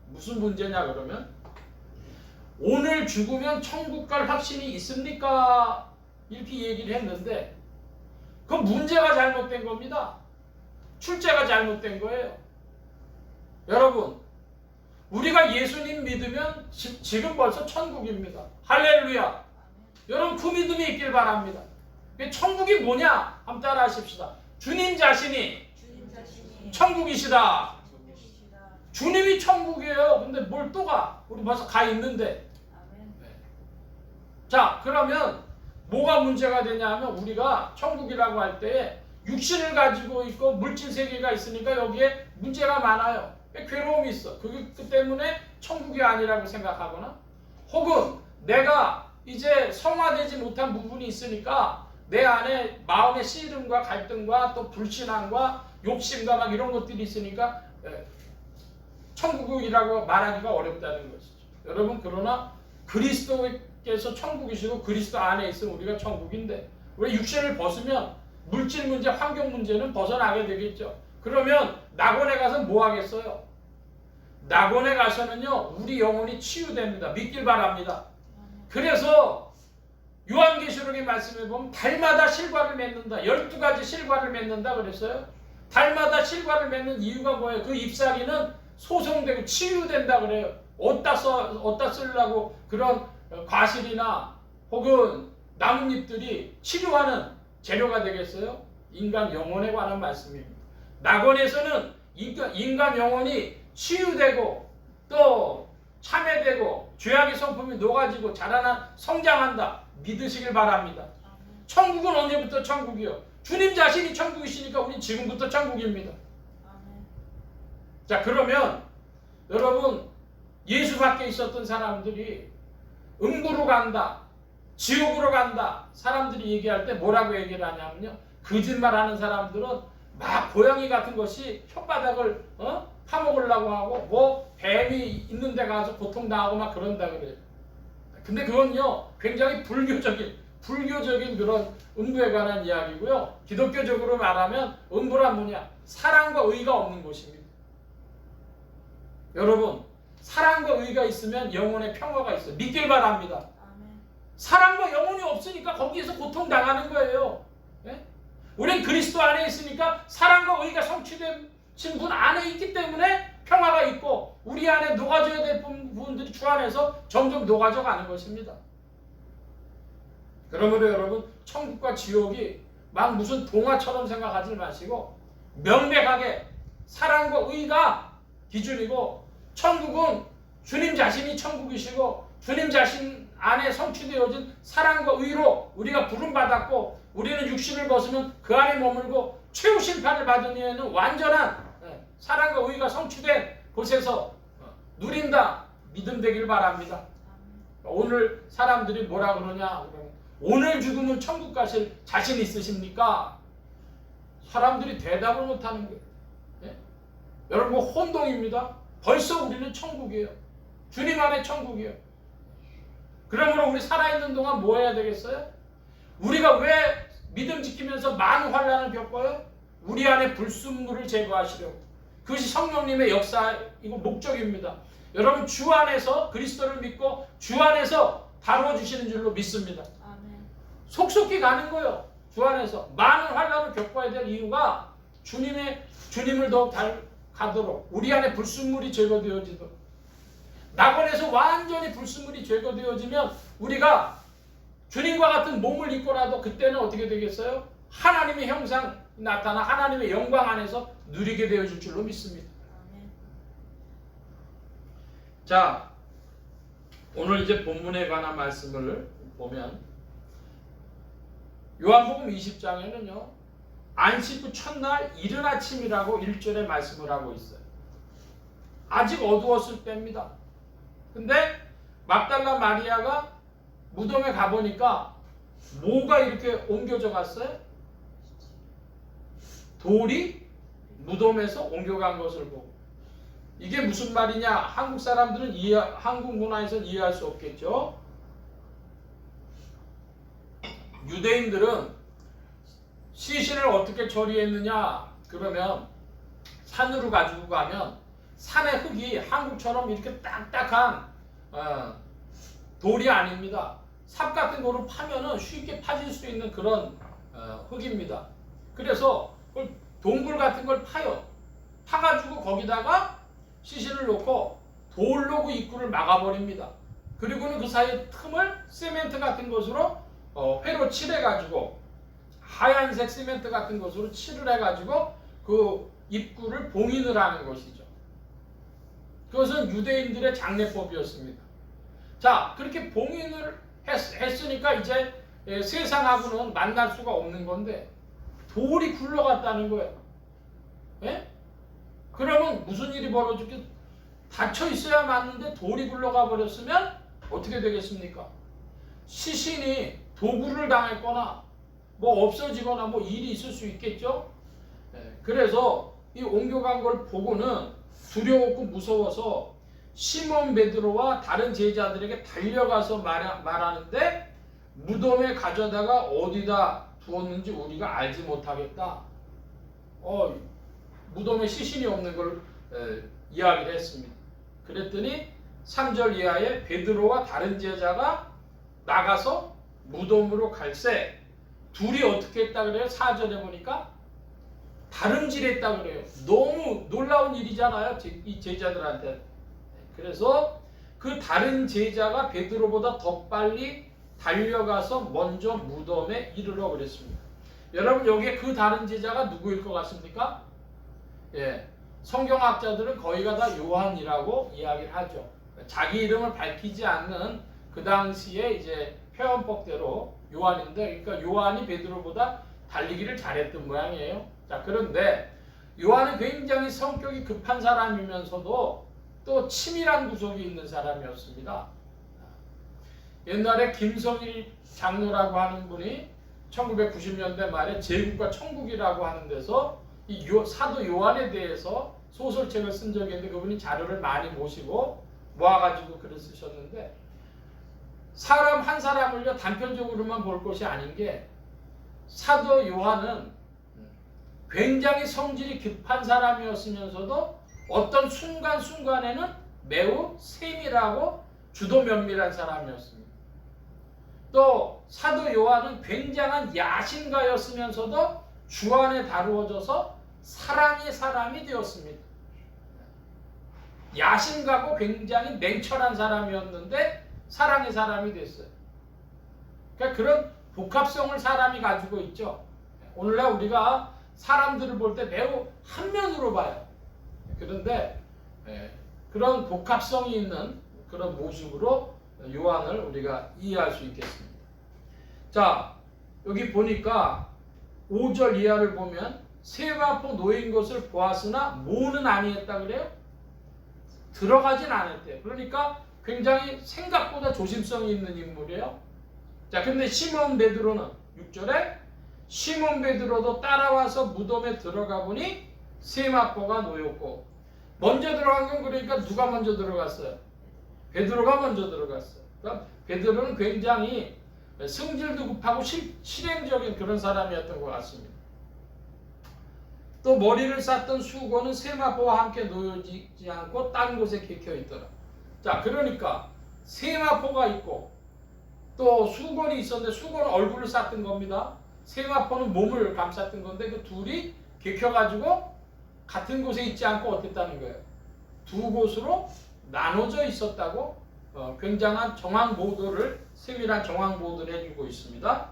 무슨 문제냐 그러면 오늘 죽으면 천국 갈 확신이 있습니까? 이렇게 얘기를 했는데 그 문제가 잘못된 겁니다. 출제가 잘못된 거예요. 여러분 우리가 예수님 믿으면 지금 벌써 천국입니다. 할렐루야. 여러분 그 믿음이 있길 바랍니다. 천국이 뭐냐? 한번 따라 하십시다. 주님 자신이 천국이시다. 주님이 천국이에요. 근데 뭘 또 가? 우리 벌써 가 있는데. 자, 그러면 뭐가 문제가 되냐 하면 우리가 천국이라고 할 때에 육신을 가지고 있고 물질 세계가 있으니까 여기에 문제가 많아요. 괴로움이 있어. 그 때문에 천국이 아니라고 생각하거나 혹은 내가 이제 성화되지 못한 부분이 있으니까 내 안에 마음의 씨름과 갈등과 또 불신앙과 욕심과 막 이런 것들이 있으니까 천국이라고 말하기가 어렵다는 것이죠. 여러분 그러나 그리스도께서 천국이시고 그리스도 안에 있으면 우리가 천국인데 왜 육신을 벗으면 물질 문제, 환경 문제는 벗어나게 되겠죠. 그러면 낙원에 가서 뭐 하겠어요? 낙원에 가서는요 우리 영혼이 치유됩니다. 믿길 바랍니다. 그래서 요한계시록의 말씀에 보면 달마다 실과를 맺는다. 12가지 실과를 맺는다 그랬어요. 달마다 실과를 맺는 이유가 뭐예요? 그 잎사귀는 소송되고 치유된다 그래요. 어디다 쓰려고 그런 과실이나 혹은 나뭇잎들이 치료하는 재료가 되겠어요? 인간 영혼에 관한 말씀입니다. 낙원에서는 인간 영혼이 치유되고 또 참회되고 죄악의 성품이 녹아지고 자라나 성장한다. 믿으시길 바랍니다. 천국은 언제부터 천국이요? 주님 자신이 천국이시니까 우린 지금부터 천국입니다. 자, 그러면 여러분, 예수 밖에 있었던 사람들이 음부로 간다, 지옥으로 간다, 사람들이 얘기할 때 뭐라고 얘기를 하냐면요, 거짓말하는 사람들은 막 고양이 같은 것이 혓바닥을 파먹으려고 하고 뭐 뱀이 있는 데 가서 고통당하고 막 그런다 그래요. 근데 그건요, 굉장히 불교적인 그런 음부에 관한 이야기고요. 기독교적으로 말하면 음부란 뭐냐? 사랑과 의가 없는 곳입니다. 여러분, 사랑과 의가 있으면 영혼의 평화가 있어요. 믿길 바랍니다. 아멘. 사랑과 영혼이 없으니까 거기에서 고통당하는 거예요. 예? 우린 그리스도 안에 있으니까 사랑과 의가 성취된 분 안에 있기 때문에 평화가 있고, 우리 안에 녹아져야 될 부분들이 주 안에서 점점 녹아져 가는 것입니다. 그러므로 여러분, 천국과 지옥이 막 무슨 동화처럼 생각하지 마시고 명백하게 사랑과 의가 기준이고, 천국은 주님 자신이 천국이시고 주님 자신 안에 성취되어진 사랑과 의로 우리가 부름받았고, 우리는 육신을 벗으면 그 안에 머물고 최후 심판을 받은 이에는 완전한 사랑과 의가 성취된 곳에서 누린다 믿음 되길 바랍니다. 오늘 사람들이 뭐라 그러냐? 오늘 죽으면 천국 가실 자신 있으십니까? 사람들이 대답을 못하는 거예요. 예? 여러분, 혼동입니다. 벌써 우리는 천국이에요. 주님 안에 천국이에요. 그러므로 우리 살아있는 동안 뭐 해야 되겠어요? 우리가 왜 믿음 지키면서 많은 환난을 겪어요? 우리 안에 불순물을 제거하시려고. 그것이 성령님의 역사이고 목적입니다. 여러분, 주 안에서 그리스도를 믿고 주 안에서 다루어 주시는 줄로 믿습니다. 아멘. 속속히 가는 거예요. 주 안에서 많은 환난을 겪어야 될 이유가 주님을 더욱 가도록, 우리 안에 불순물이 제거되어지도록. 낙원에서 완전히 불순물이 제거되어지면 우리가 주님과 같은 몸을 입고라도 그때는 어떻게 되겠어요? 하나님의 형상 나타나 하나님의 영광 안에서 누리게 되어질 줄로 믿습니다. 아멘. 자, 오늘 이제 본문에 관한 말씀을 보면 요한복음 20장에는요 안식 후 첫날 이른 아침이라고 1절에 말씀을 하고 있어요. 아직 어두웠을 때입니다. 근데 막달라 마리아가 무덤에 가보니까 뭐가 이렇게 옮겨져 갔어요? 돌이 무덤에서 옮겨간 것을 보고, 이게 무슨 말이냐? 한국 사람들은 한국 문화에서는 이해할 수 없겠죠. 유대인들은 시신을 어떻게 처리했느냐? 그러면 산으로 가지고 가면 산의 흙이 한국처럼 이렇게 딱딱한 돌이 아닙니다. 삽 같은 거로 파면은 쉽게 파질 수 있는 그런 흙입니다. 그래서 동굴 같은 걸 파요. 파가지고 거기다가 시신을 놓고 돌로 그 입구를 막아버립니다. 그리고는 그 사이 틈을 시멘트 같은 것으로 회로 칠해가지고, 하얀색 시멘트 같은 것으로 칠을 해가지고 그 입구를 봉인을 하는 것이죠. 그것은 유대인들의 장례법이었습니다. 자, 그렇게 봉인을 했으니까 이제 세상하고는 만날 수가 없는 건데 돌이 굴러갔다는 거예요. 예? 그러면 무슨 일이 벌어지게, 닫혀 있어야 맞는데 돌이 굴러가 버렸으면 어떻게 되겠습니까? 시신이 도구를 당했거나 뭐 없어지거나 뭐 일이 있을 수 있겠죠. 그래서 이 옮겨간 걸 보고는 두려웠고 무서워서 시몬 베드로와 다른 제자들에게 달려가서 말하는데, 무덤에 가져다가 어디다 두었는지 우리가 알지 못하겠다. 무덤에 시신이 없는 걸 이야기를 했습니다. 그랬더니 3절 이하에 베드로와 다른 제자가 나가서 무덤으로 갈새 둘이 어떻게 했다 그래요? 4절에 보니까 다름질했다 그래요. 너무 놀라운 일이잖아요, 이 제자들한테. 그래서 그 다른 제자가 베드로보다 더 빨리 달려가서 먼저 무덤에 이르러 그랬습니다. 여러분, 여기에 그 다른 제자가 누구일 것 같습니까? 예, 성경학자들은 거의가 다 요한이라고 이야기를 하죠. 자기 이름을 밝히지 않는 그 당시에 이제 표현법대로 요한인데, 그러니까 요한이 베드로보다 달리기를 잘했던 모양이에요. 자, 그런데 요한은 굉장히 성격이 급한 사람이면서도 또 치밀한 구석이 있는 사람이었습니다. 옛날에 김성일 장로라고 하는 분이 1990년대 말에 제국과 천국이라고 하는 데서 이 사도 요한에 대해서 소설책을 쓴 적이 있는데 그분이 자료를 많이 모시고 모아가지고 글을 쓰셨는데 사람 한 사람을요 단편적으로만 볼 것이 아닌 게 사도 요한은 굉장히 성질이 급한 사람이었으면서도 어떤 순간순간에는 매우 세밀하고 주도 면밀한 사람이었습니다. 또 사도 요한은 굉장한 야심가였으면서도 주 안에 다루어져서 사랑의 사람이 되었습니다. 야심가고 굉장히 냉철한 사람이었는데 사랑의 사람이 됐어요. 그러니까 그런 복합성을 사람이 가지고 있죠. 오늘날 우리가 사람들을 볼 때 매우 한면으로 봐요. 그런데 그런 복합성이 있는 그런 모습으로 요한을 우리가 이해할 수 있겠습니다. 자, 여기 보니까 5절 이하를 보면 세마포 놓인 것을 보았으나 모는 아니했다 그래요? 들어가진 않았대요. 그러니까 굉장히 생각보다 조심성이 있는 인물이에요. 자, 근데 시몬 베드로는 6절에 시몬 베드로도 따라와서 무덤에 들어가 보니 세마포가 놓였고 먼저 들어간 건 그러니까 누가 먼저 들어갔어요? 베드로가 먼저 들어갔어요. 그러니까 베드로는 굉장히 성질도 급하고 실행적인 그런 사람이었던 것 같습니다. 또 머리를 쌌던 수건은 세마포와 함께 놓여지지 않고 딴 곳에 개켜 있더라. 자, 그러니까 세마포가 있고 또 수건이 있었는데 수건은 얼굴을 쌌던 겁니다. 세마포는 몸을 감쌌던 건데 그 둘이 개켜가지고 같은 곳에 있지 않고 어땠다는 거예요? 두 곳으로 나눠져 있었다고 굉장한 정황 보도를 세밀한 정황 보도를 해주고 있습니다.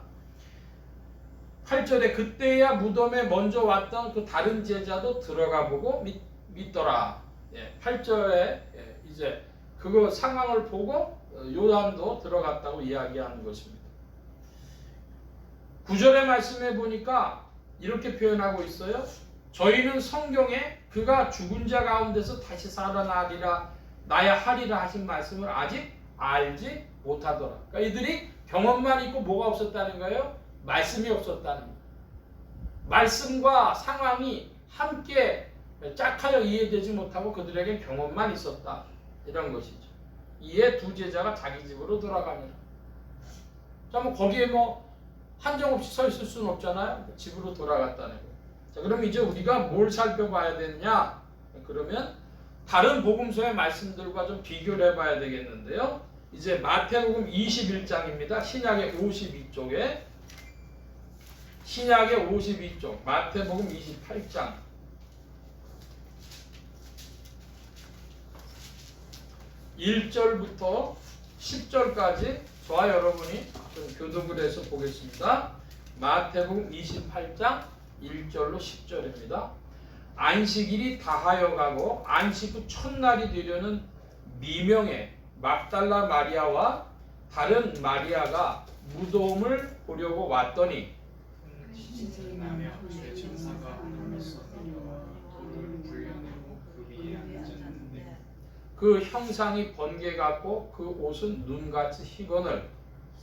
8절에 그때야 무덤에 먼저 왔던 그 다른 제자도 들어가 보고 믿더라. 8절에 이제 그거 상황을 보고 요한도 들어갔다고 이야기하는 것입니다. 9절의 말씀에 보니까 이렇게 표현하고 있어요. 저희는 성경에 그가 죽은 자 가운데서 다시 살아나리라 나야 하리라 하신 말씀을 아직 알지 못하더라. 그러니까 이들이 경험만 있고 뭐가 없었다는 거예요? 말씀이 없었다는 거예요. 말씀과 상황이 함께 짝하여 이해되지 못하고 그들에게 경험만 있었다. 이런 것이죠. 이에 두 제자가 자기 집으로 돌아가니라. 자, 뭐 거기에 뭐 한정없이 서 있을 수는 없잖아요. 집으로 돌아갔다는 거예요. 자, 그럼 이제 우리가 뭘 살펴봐야 되느냐? 그러면 다른 복음서의 말씀들과 좀 비교를 해봐야 되겠는데요. 이제 마태복음 21장입니다. 신약의 52쪽에 신약의 52쪽 마태복음 28장 1절부터 10절까지 저와 여러분이 좀 교독을 해서 보겠습니다. 마태복음 28장 1절로 10절입니다. 안식일이 다하여 가고 안식 후 첫날이 되려는 미명에 막달라 마리아와 다른 마리아가 무덤을 보려고 왔더니 시진하며 죄천사가 하늘에서 내려와 돌을 불려내고 그 위에 앉았는데 그 형상이 번개 같고 그 옷은 눈같이 희건을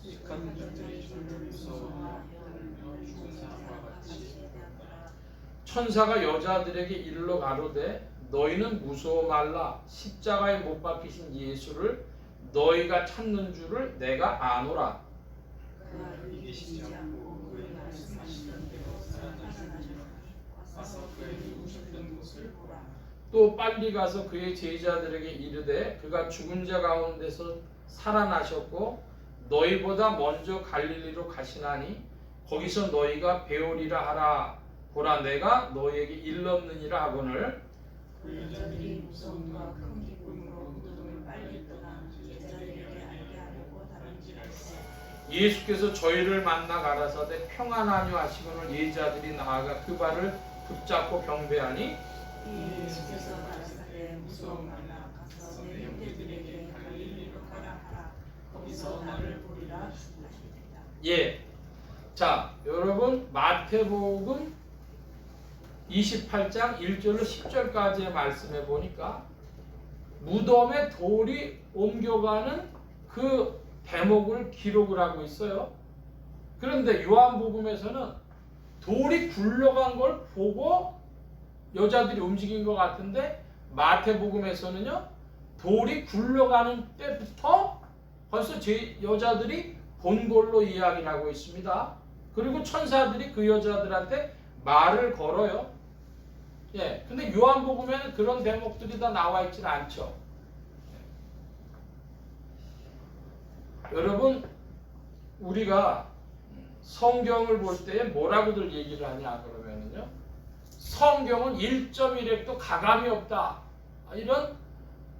시컷 자들이 저를 무서워하며 떨며 죽은 사람과 같이 되었더라. 천사가 여자들에게 이르러 가로되 너희는 무서워 말라 십자가에 못 박히신 예수를 너희가 찾는 줄을 내가 아노라. 그가 여기 계시지 않고 그의 말씀하시던 대로 살아나셨으니 와서 그의 누우셨던 곳을 보라. 또 빨리 가서 그의 제자들에게 이르되 그가 죽은 자 가운데서 살아나셨고 너희보다 먼저 갈릴리로 가시나니 거기서 너희가 배우리라 하라. 보라 내가 너희에게 일렀느니라 하거늘. 그 여자들이 무서움과 큰 기쁨으로 무덤을 빨리 떠나 제자들에게 알게 하려고 다른지라세. 예수께서 저희를 만나 가라사대 평안하뇨 하시거늘 예자들이 나아가 그 발을 붙잡고 경배하니 예수께서 가라사대 무서움 말라 가서 내 형제들에게 갈릴리로 가라 하라. 거기서 나를 보리라 하시니라. 자 여러분 마태복음 28장 1절로 10절까지의 말씀에 보니까 무덤에 돌이 옮겨가는 그 대목을 기록을 하고 있어요. 그런데 요한복음에서는 돌이 굴러간 걸 보고 여자들이 움직인 것 같은데 마태복음에서는요, 돌이 굴러가는 때부터 벌써 여자들이 본 걸로 이야기를 하고 있습니다. 그리고 천사들이 그 여자들한테 말을 걸어요. 예, 근데 요한복음에는 그런 대목들이 다 나와 있지는 않죠. 여러분, 우리가 성경을 볼 때 뭐라고들 얘기를 하냐 그러면은요, 성경은 1.1획도 가감이 없다, 이런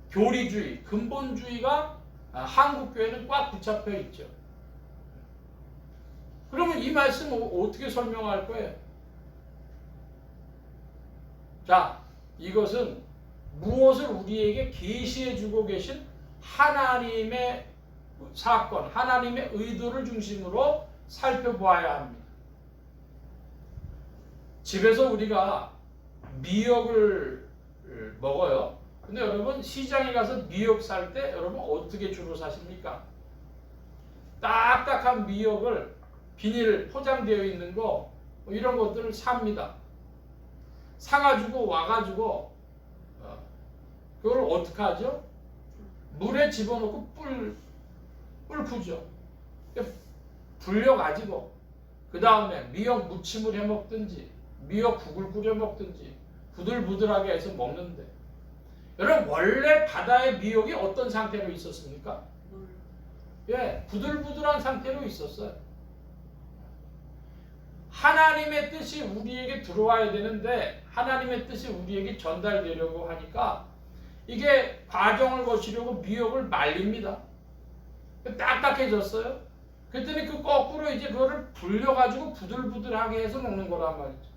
교리주의, 근본주의가 한국교회는 꽉 붙잡혀 있죠. 그러면 이 말씀을 어떻게 설명할 거예요? 자, 이것은 무엇을 우리에게 계시해 주고 계신 하나님의 사건, 하나님의 의도를 중심으로 살펴보아야 합니다. 집에서 우리가 미역을 먹어요. 근데 여러분, 시장에 가서 미역 살 때 여러분 어떻게 주로 사십니까? 딱딱한 미역을 비닐 포장되어 있는 거, 이런 것들을 삽니다. 사가지고 와가지고 그걸 어떻게 하죠? 물에 집어넣고 뿔 푸죠. 불려가지고 그 다음에 미역 무침을 해 먹든지 미역국을 끓여 먹든지 부들부들하게 해서 먹는데, 여러분 원래 바다의 미역이 어떤 상태로 있었습니까? 예, 부들부들한 상태로 있었어요. 하나님의 뜻이 우리에게 들어와야 되는데 하나님의 뜻이 우리에게 전달되려고 하니까 이게 과정을 거치려고 미역을 말립니다. 딱딱해졌어요. 그랬더니 그 거꾸로 이제 그거를 불려가지고 부들부들하게 해서 먹는 거란 말이죠.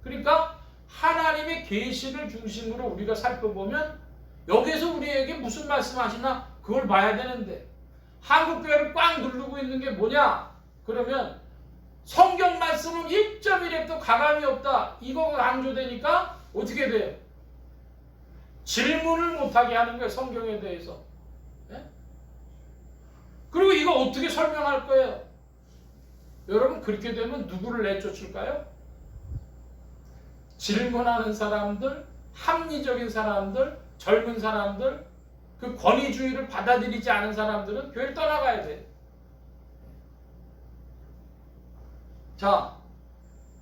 그러니까 하나님의 계시를 중심으로 우리가 살펴보면 여기에서 우리에게 무슨 말씀하시나 그걸 봐야 되는데, 한국교회를 꽉 누르고 있는 게 뭐냐? 그러면 성경 말씀은 1.1획도 가감이 없다, 이거가 강조되니까 어떻게 돼요? 질문을 못하게 하는 거예요, 성경에 대해서. 네? 그리고 이거 어떻게 설명할 거예요? 여러분, 그렇게 되면 누구를 내쫓을까요? 질문하는 사람들, 합리적인 사람들, 젊은 사람들, 그 권위주의를 받아들이지 않은 사람들은 교회를 떠나가야 돼. 자,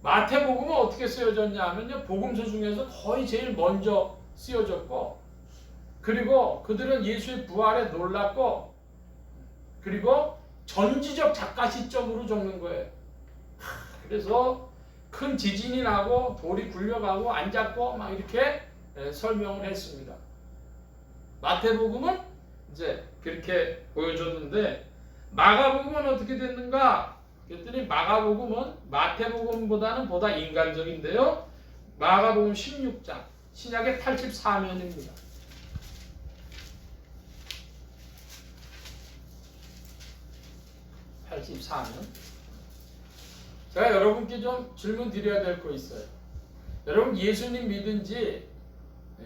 마태복음은 어떻게 쓰여졌냐 하면요, 복음서 중에서 거의 제일 먼저 쓰여졌고, 그리고 그들은 예수의 부활에 놀랐고, 그리고 전지적 작가 시점으로 적는 거예요. 그래서 큰 지진이 나고 돌이 굴려가고 안 잡고 막 이렇게 설명을 했습니다. 마태복음은 이제 그렇게 보여줬는데, 마가복음은 어떻게 됐는가? 그랬더니 마가복음은 마태복음보다는 보다 인간적인데요. 마가복음 16장, 신약의 84면입니다. 84면. 제가 여러분께 좀 질문 드려야 될 거 있어요. 여러분, 예수님 믿은 지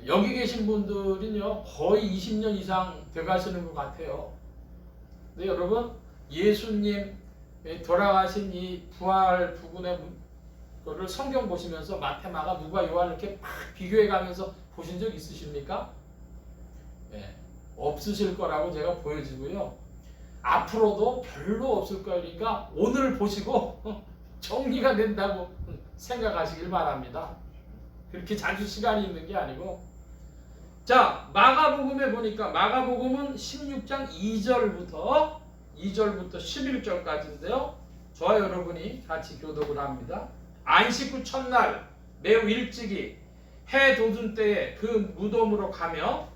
여기 계신 분들은요 거의 20년 이상 돼가시는 것 같아요. 근데 여러분, 예수님 돌아가신 이 부활 부분의 거를 성경 보시면서 마태, 마가, 누가, 요한 이렇게 막 비교해 가면서 보신 적 있으십니까? 네, 없으실 거라고 제가 보여지고요. 앞으로도 별로 없을 거니까 오늘 보시고 정리가 된다고 생각하시길 바랍니다. 그렇게 자주 시간이 있는 게 아니고. 자, 마가복음에 보니까 마가복음은 16장 2절부터 11절까지인데요. 저와 여러분이 같이 교독을 합니다. 안식 후 첫날 매우 일찍이 해 돋은 때에 그 무덤으로 가며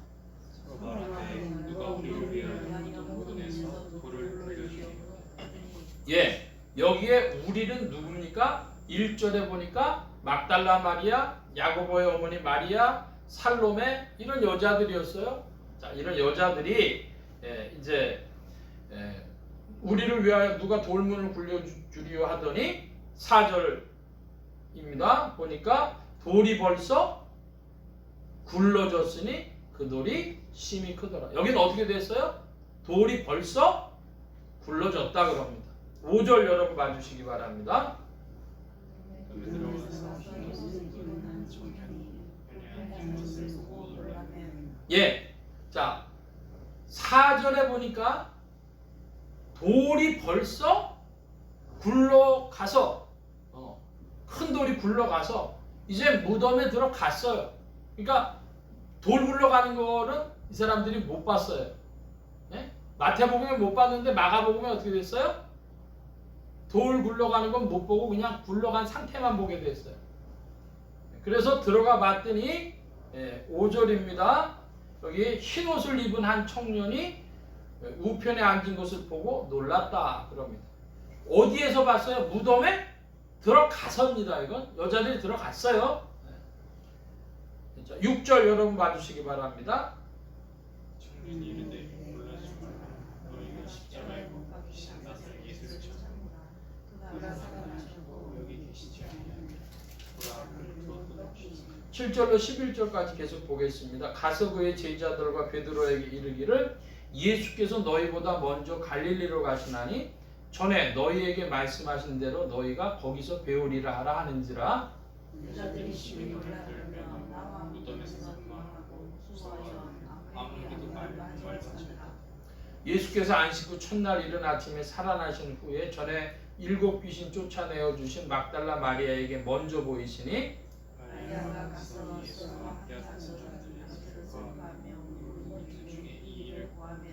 누가 우리를 위하여 무덤에서 돌을 돌려주니. 예, 여기에 우리는 누굽니까? 1절에 보니까 막달라 마리아, 야고보의 어머니 마리아, 살로메, 이런 여자들이었어요. 자, 이런 여자들이 이제 우리를 위하여 누가 돌문을 굴려주리요 하더니 4절입니다. 보니까 돌이 벌써 굴러졌으니 그 돌이 심히 크더라. 여기는 어떻게 됐어요? 돌이 벌써 굴러졌다 그럽니다. 5절 여러분 봐주시기 바랍니다. 예, 자 4절에 보니까 돌이 벌써 굴러가서 큰 돌이 굴러가서 이제 무덤에 들어갔어요. 그러니까 돌 굴러가는 거는 이 사람들이 못 봤어요. 예? 마태복음에 못 봤는데 마가복음에 어떻게 됐어요? 돌 굴러가는 건 못 보고 그냥 굴러간 상태만 보게 됐어요. 그래서 들어가 봤더니 5절입니다. 여기 흰 옷을 입은 한 청년이 우편에 앉은 것을 보고 놀랐다 그럽니다. 어디에서 봤어요? 무덤에 들어가서입니다. 이건 여자들이 들어갔어요. 6절 여러분 봐주시기 바랍니다. 청년이 이르되 놀라지마 너희가 십자가에 못 박히신 나사렛 예수를 찾는다. 그가 살아나셨고 여기 계시지 아니하니라. 그가 앞을 두었던 없이 7절로 11절까지 계속 보겠습니다. 가서 그의 제자들과 베드로에게 이르기를 예수께서 너희보다 먼저 갈릴리로 가시나니 전에 너희에게 말씀하신 대로 너희가 거기서 배우리라 하라 하는지라. 여자들이 심히 놀라며 나와 무덤에서 사망하고 수고하여 아무에게도 말하지 말지니라. 예수께서 안식 후 첫날 이른 아침에 살아나신 후에 전에 7 귀신 쫓아내어 주신 막달라 마리아에게 먼저 보이시니 마리아가 가서 예수와 함께 하던 자들을 설교하며 우리 중에 이 일을 구하며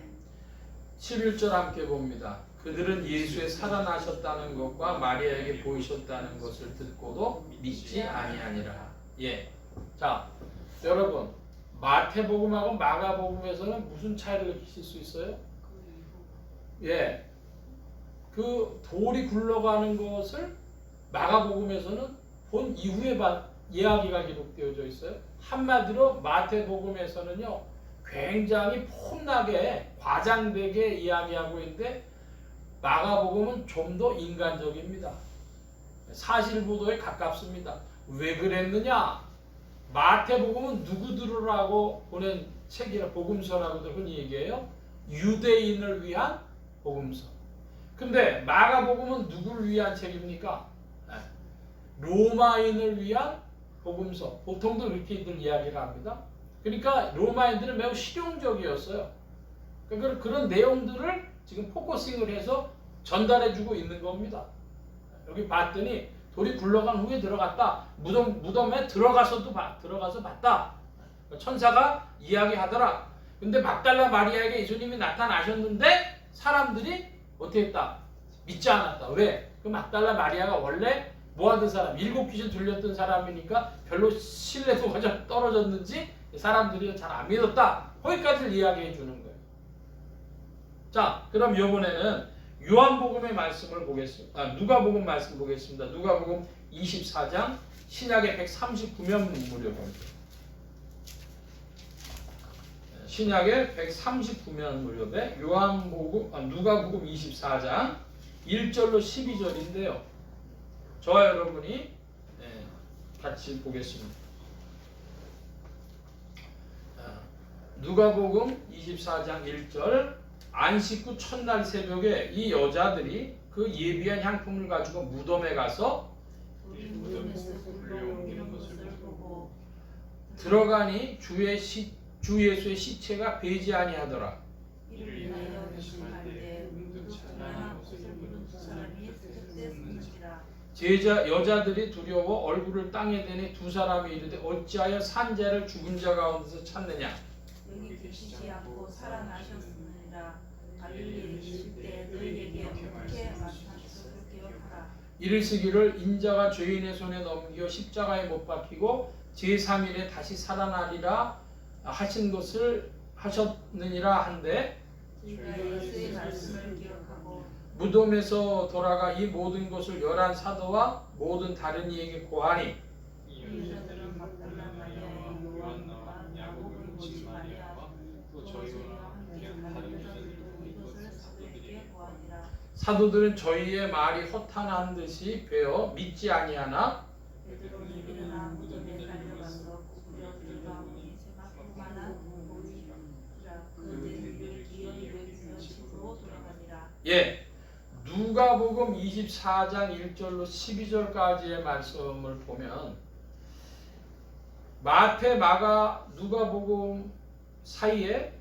11절 함께 봅니다. 그들은 예수의 살아나셨다는 것과 마리아에게 보이셨다는 것을 듣고도 믿지 아니하니라. 예. 자, 여러분 마태복음하고 마가복음에서는 무슨 차이를 느끼실 수 있어요? 예. 그 돌이 굴러가는 것을 마가복음에서는 본 이후에 이야기가 기록되어져 있어요. 한마디로 마태복음에서는요 굉장히 폼나게 과장되게 이야기하고 있는데 마가복음은 좀 더 인간적입니다. 사실보도에 가깝습니다. 왜 그랬느냐? 마태복음은 누구들으라고 보낸 책이라 복음서라고도 흔히 얘기해요. 유대인을 위한 복음서. 근데 마가복음은 누구를 위한 책입니까? 로마인을 위한 복음서. 보통도 그렇게들 이야기를 합니다. 그러니까 로마인들은 매우 실용적이었어요. 그러니까 그런 내용들을 지금 포커싱을 해서 전달해주고 있는 겁니다. 여기 봤더니 돌이 굴러간 후에 들어갔다. 무덤에 들어가서 봤다. 천사가 이야기하더라. 근데 막달라 마리아에게 예수님이 나타나셨는데 사람들이 어떻게 했다? 믿지 않았다. 왜? 그 막달라 마리아가 원래 뭐 하던 사람? 7 귀신 들렸던 사람이니까 별로 신뢰도가 좀 떨어졌는지 사람들이 잘 안 믿었다. 거기까지를 이야기해 주는 거예요. 자, 그럼 이번에는 요한복음의 말씀을 보겠습니다. 누가복음 말씀 보겠습니다. 누가복음 24장 신약의 139면 무렵입니다. 신약의 139면 무렵에 누가복음 24장 1절로 12절인데요. 저와 여러분이 같이 보겠습니다. 누가복음 24장 1절 안식 후 첫날 새벽에 이 여자들이 그 예비한 향품을 가지고 무덤에 가서 우리 무덤에서 굴러옮기는 것을 보고 들어가니 주 예수의 시체가 베지 아니하더라. 이를 인하여 의심할 때 문득 찬란한 옷을 입은 두 사람이 그때 섰는지라. 여자들이 두려워 얼굴을 땅에 대니 두 사람이 이르되 어찌하여 산자를 죽은 자 가운데서 찾느냐. 여기 계시지 않고 살아나셨느니라. 갈릴리에 계실 때 너희에게 어떻게 말씀하셨을 기억하라. 이르시기를 인자가 죄인의 손에 넘겨 십자가에 못 박히고 제3일에 다시 살아나리라 하신 것을 하셨느니라 한데 우리가 예수의 말씀을 기억하고 무덤에서 돌아가 이 모든 것을 11 사도와 모든 다른 이에게 고하니 이 여자들은 막달라 마리아와 요한나와 야고보의 모친 마리아와 또 저희와 함께한 다른 여자들도 이것을 사도에게 구하니라. 사도들은 저희의 말이 허탄한 듯이 되어 믿지 아니하나 베드로는 일어나 무덤에 예, 누가복음 24장 1절로 12절까지의 말씀을 보면 마태, 마가, 누가복음 사이에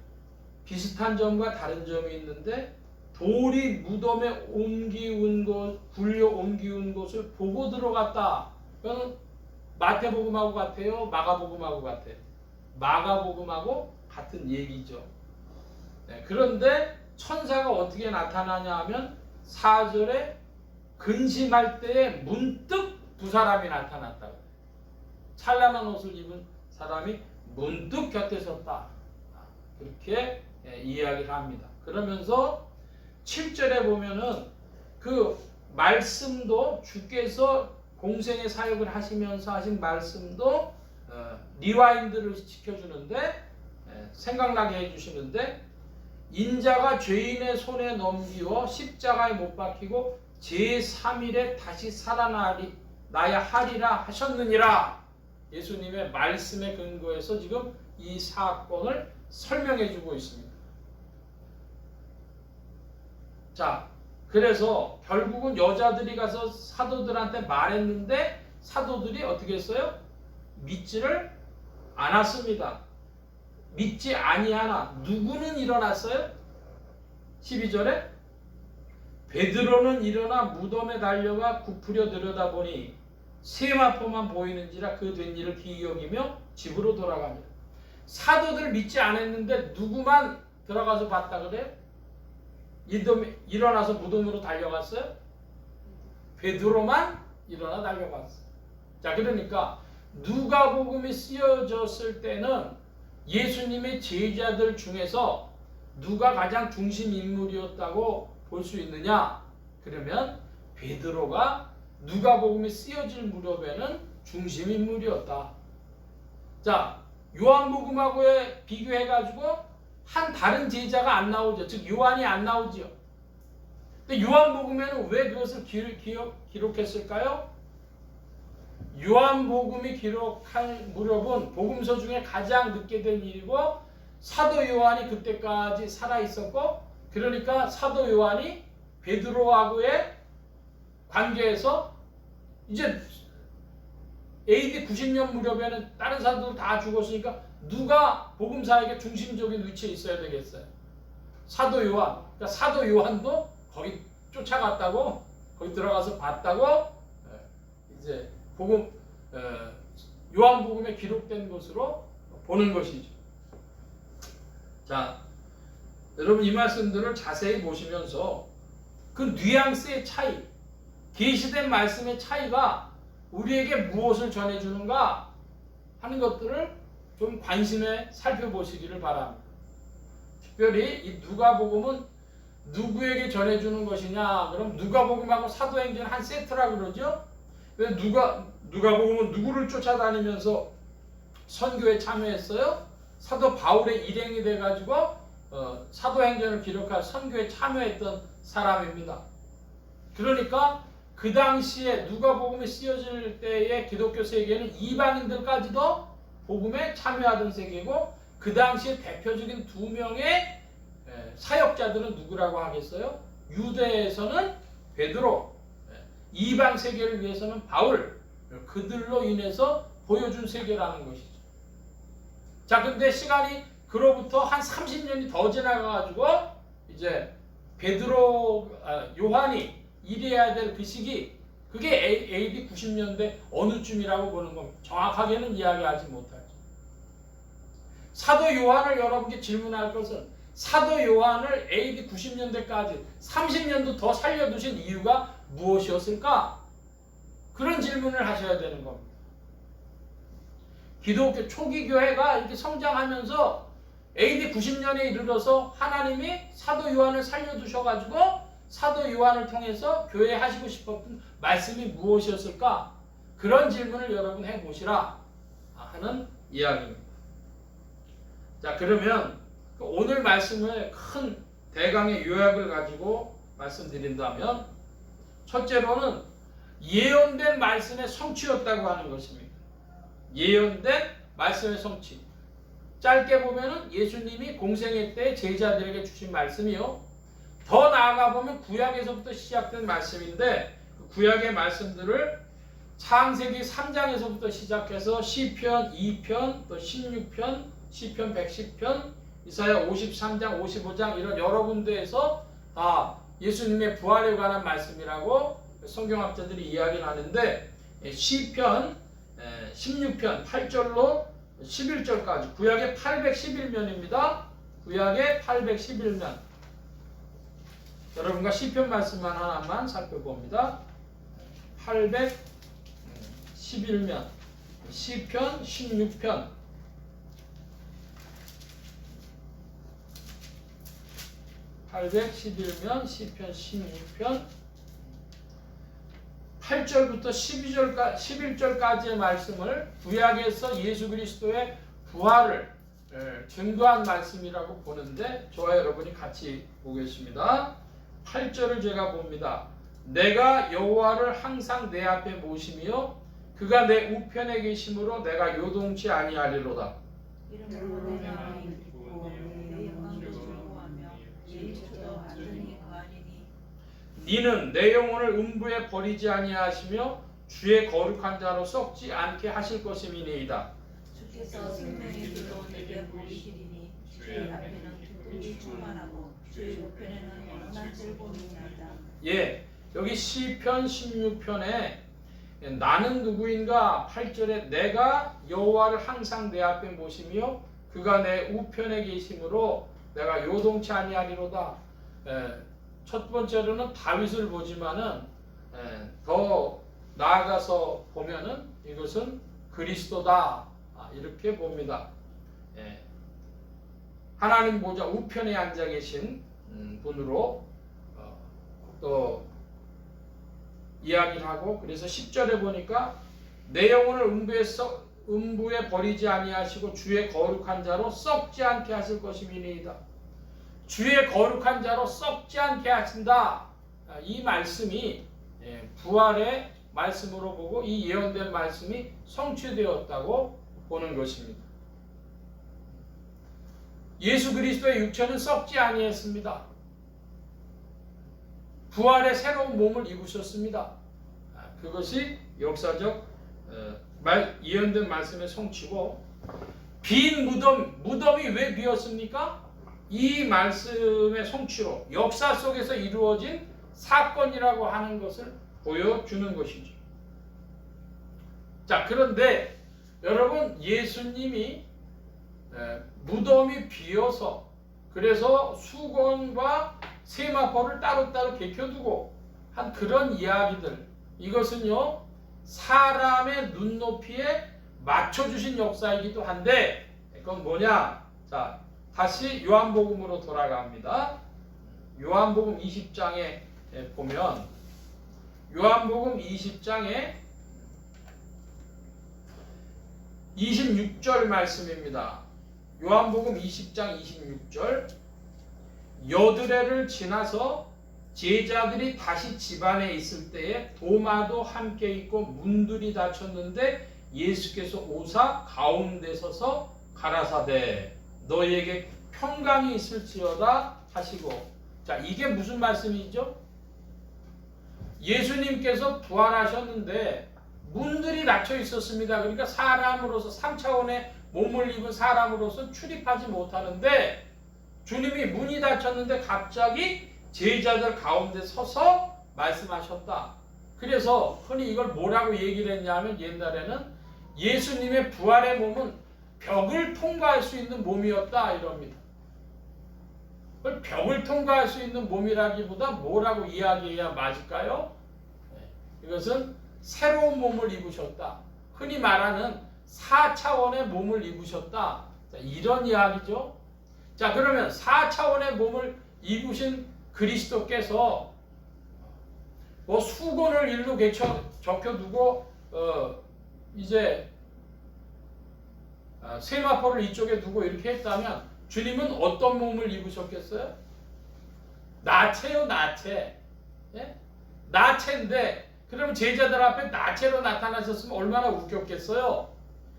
비슷한 점과 다른 점이 있는데 돌이 무덤에 옮기운 곳, 굴려 옮기운 곳을 보고 들어갔다. 그건 마태복음하고 같아요? 마가복음하고 같아요? 마가복음하고 같은 얘기죠. 네, 그런데 천사가 어떻게 나타나냐 하면 4절에 근심할 때에 문득 두 사람이 나타났다. 찬란한 옷을 입은 사람이 문득 곁에 섰다. 그렇게 이야기를 합니다. 그러면서 7절에 보면은 그 말씀도 주께서 공생의 사역을 하시면서 하신 말씀도 리와인드를 지켜주는데 생각나게 해주시는데 인자가 죄인의 손에 넘기워 십자가에 못 박히고 제3일에 다시 살아나리 나야 하리라 하셨느니라. 예수님의 말씀에 근거해서 지금 이 사건을 설명해 주고 있습니다. 자, 그래서 결국은 여자들이 가서 사도들한테 말했는데 사도들이 어떻게 했어요? 믿지를 않았습니다. 믿지 아니하나 누구는 일어났어요? 12절에 베드로는 일어나 무덤에 달려가 굽으려 들여다보니 세마포만 보이는지라 그 된 일을 기이 여기며 집으로 돌아갑니다. 사도들 믿지 않았는데 누구만 들어가서 봤다 그래요? 일어나서 무덤으로 달려갔어요? 베드로만 일어나 달려갔어요. 자, 그러니까 누가복음이 쓰여졌을 때는 예수님의 제자들 중에서 누가 가장 중심 인물이었다고 볼 수 있느냐? 그러면 베드로가 누가복음이 쓰여질 무렵에는 중심 인물이었다. 자, 요한복음하고의 비교해가지고 한 다른 제자가 안 나오죠. 즉 요한이 안 나오죠. 근데 요한복음에는 왜 그것을 기록했을까요? 요한복음이 기록할 무렵은 복음서 중에 가장 늦게 된 일이고 사도 요한이 그때까지 살아 있었고 그러니까 사도 요한이 베드로하고의 관계에서 이제 AD 90년 무렵에는 다른 사도들 다 죽었으니까 누가 복음사에게 중심적인 위치에 있어야 되겠어요? 사도 요한. 그러니까 사도 요한도 거기 쫓아갔다고 거기 들어가서 봤다고 이제 요한복음에 기록된 것으로 보는 것이죠. 자, 여러분 이 말씀들을 자세히 보시면서 그 뉘앙스의 차이, 계시된 말씀의 차이가 우리에게 무엇을 전해주는가 하는 것들을 좀 관심에 살펴보시기를 바랍니다. 특별히 이 누가복음은 누구에게 전해주는 것이냐? 그럼 누가복음하고 사도행전 한 세트라 그러죠? 누가복음은 누구를 쫓아다니면서 선교에 참여했어요? 사도 바울의 일행이 돼가지고 사도행전을 기록할 선교에 참여했던 사람입니다. 그러니까 그 당시에 누가복음이 쓰여질 때의 기독교 세계는 이방인들까지도 복음에 참여하던 세계고 그 당시에 대표적인 두 명의 사역자들은 누구라고 하겠어요? 유대에서는 베드로, 이방 세계를 위해서는 바울, 그들로 인해서 보여준 세계라는 것이죠. 자, 근데 시간이 그로부터 한 30년이 더 지나가가지고 이제 요한이 일해야 될 그 시기, 그게 AD 90년대 어느쯤이라고 보는 겁니다. 정확하게는 이야기하지 못하죠. 사도 요한을 여러분께 질문할 것은 사도 요한을 AD 90년대까지 30년도 더 살려두신 이유가 무엇이었을까? 그런 질문을 하셔야 되는 겁니다. 기독교 초기 교회가 이렇게 성장하면서 AD 90년에 이르러서 하나님이 사도 요한을 살려두셔가지고 사도 요한을 통해서 교회에 하시고 싶었던 말씀이 무엇이었을까? 그런 질문을 여러분 해보시라 하는 이야기입니다. 자, 그러면 오늘 말씀을 큰 대강의 요약을 가지고 말씀드린다면 첫째로는 예언된 말씀의 성취였다고 하는 것입니다. 예언된 말씀의 성취. 짧게 보면은 예수님이 공생애 때 제자들에게 주신 말씀이요. 더 나아가 보면 구약에서부터 시작된 말씀인데 그 구약의 말씀들을 창세기 3장에서부터 시작해서 시편 2편, 또 16편, 시편 110편, 이사야 53장, 55장 이런 여러 군데에서 다 예수님의 부활에 관한 말씀이라고 성경학자들이 이야기를 하는데 시편 16편 8절로 11절까지 구약의 811면입니다. 구약의 811면. 여러분과 시편 말씀만 하나만 살펴봅니다. 811면 시편 16편 811면 시편 16편 8절부터 11절까지의 말씀을 구약에서 예수 그리스도의 부활을 증거한 말씀이라고 보는데 저와 여러분이 같이 보겠습니다. 8절을 제가 봅니다. 내가 여호와를 항상 내 앞에 모시며 그가 내 우편에 계심으로 내가 요동치 아니하리로다. 이름으로 내 마음이 기쁘고 내 영광도 즐거워하며 내 입술도 안전히 거하리니 니는 내 영혼을 음부에 버리지 아니하시며 주의 거룩한 자로 썩지 않게 하실 것임이니이다. 주께서 생명의 길로 내게 보이시리니 주의 앞에는 기쁨이 충만하고 주의 우편에는 영원한 즐거움이니이다. 예, 여기 시편 16편에 나는 누구인가 8절에 내가 여호와를 항상 내 앞에 모시며 그가 내 우편에 계심으로 내가 요동치 아니하리로다. 첫 번째로는 다윗을 보지만은 더 나아가서 보면은 이것은 그리스도다 이렇게 봅니다. 하나님 보좌 우편에 앉아 계신 분으로 또 이야기를 하고 그래서 10절에 보니까 내 영혼을 음부에 버리지 아니하시고 주의 거룩한 자로 썩지 않게 하실 것임이니이다. 주의 거룩한 자로 썩지 않게 하신다. 이 말씀이 부활의 말씀으로 보고 이 예언된 말씀이 성취되었다고 보는 것입니다. 예수 그리스도의 육체는 썩지 아니했습니다. 부활의 새로운 몸을 입으셨습니다. 그것이 역사적 예언된 말씀의 성취고 빈 무덤이 왜 비었습니까? 이 말씀의 성취로 역사 속에서 이루어진 사건이라고 하는 것을 보여주는 것이죠. 자, 그런데 여러분 예수님이 무덤이 비어서 그래서 수건과 세마포를 따로따로 개켜두고 한 그런 이야기들 이것은요 사람의 눈높이에 맞춰주신 역사이기도 한데 그건 뭐냐? 자, 다시 요한복음으로 돌아갑니다. 요한복음 20장에 보면 요한복음 20장에 26절 말씀입니다. 요한복음 20장 26절 여드레를 지나서 제자들이 다시 집안에 있을 때에 도마도 함께 있고 문들이 닫혔는데 예수께서 오사 가운데 서서 가라사대 너희에게 평강이 있을지어다 하시고 자 이게 무슨 말씀이죠? 예수님께서 부활하셨는데 문들이 닫혀 있었습니다. 그러니까 사람으로서 3차원의 몸을 입은 사람으로서 출입하지 못하는데 주님이 문이 닫혔는데 갑자기 제자들 가운데 서서 말씀하셨다. 그래서 흔히 이걸 뭐라고 얘기를 했냐면 옛날에는 예수님의 부활의 몸은 벽을 통과할 수 있는 몸이었다 이럽니다. 벽을 통과할 수 있는 몸이라기보다 뭐라고 이야기해야 맞을까요? 이것은 새로운 몸을 입으셨다. 흔히 말하는 4차원의 몸을 입으셨다. 자, 이런 이야기죠. 자, 그러면 4차원의 몸을 입으신 그리스도께서 뭐 수건을 일로 적혀두고 이제 세마포를 이쪽에 두고 이렇게 했다면 주님은 어떤 몸을 입으셨겠어요? 나체요, 나체. 예? 나체인데 그러면 제자들 앞에 나체로 나타나셨으면 얼마나 웃겼겠어요?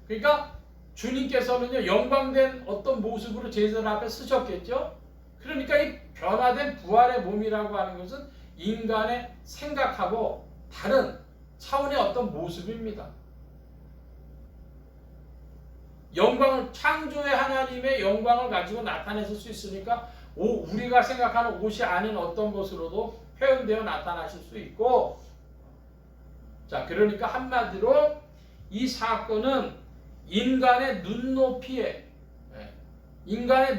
그러니까 주님께서는요 영광된 어떤 모습으로 제자들 앞에 서셨겠죠? 그러니까 이 변화된 부활의 몸이라고 하는 것은 인간의 생각하고 다른 차원의 어떤 모습입니다. 영광을, 창조의 하나님의 영광을 가지고 나타내실 수 있으니까 우리가 생각하는 옷이 아닌 어떤 것으로도 표현되어 나타나실 수 있고, 자, 그러니까 한마디로 이 사건은 인간의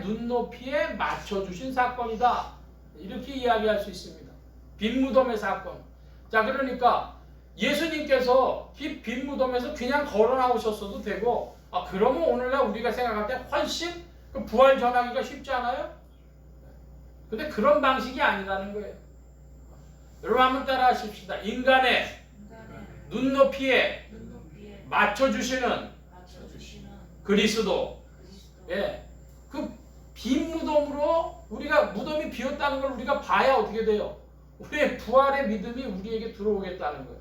눈높이에 맞춰주신 사건이다, 이렇게 이야기할 수 있습니다. 빈 무덤의 사건. 자, 그러니까 예수님께서 이 빈 무덤에서 그냥 걸어 나오셨어도 되고, 그러면 오늘날 우리가 생각할 때 훨씬 부활 전하기가 쉽지 않아요? 근데 그런 방식이 아니라는 거예요. 여러분 한번 따라 하십시다. 인간의 눈높이에 맞춰주시는 그리스도. 예. 그 빈 무덤으로 우리가, 무덤이 비었다는 걸 우리가 봐야 어떻게 돼요? 우리의 부활의 믿음이 우리에게 들어오겠다는 거예요.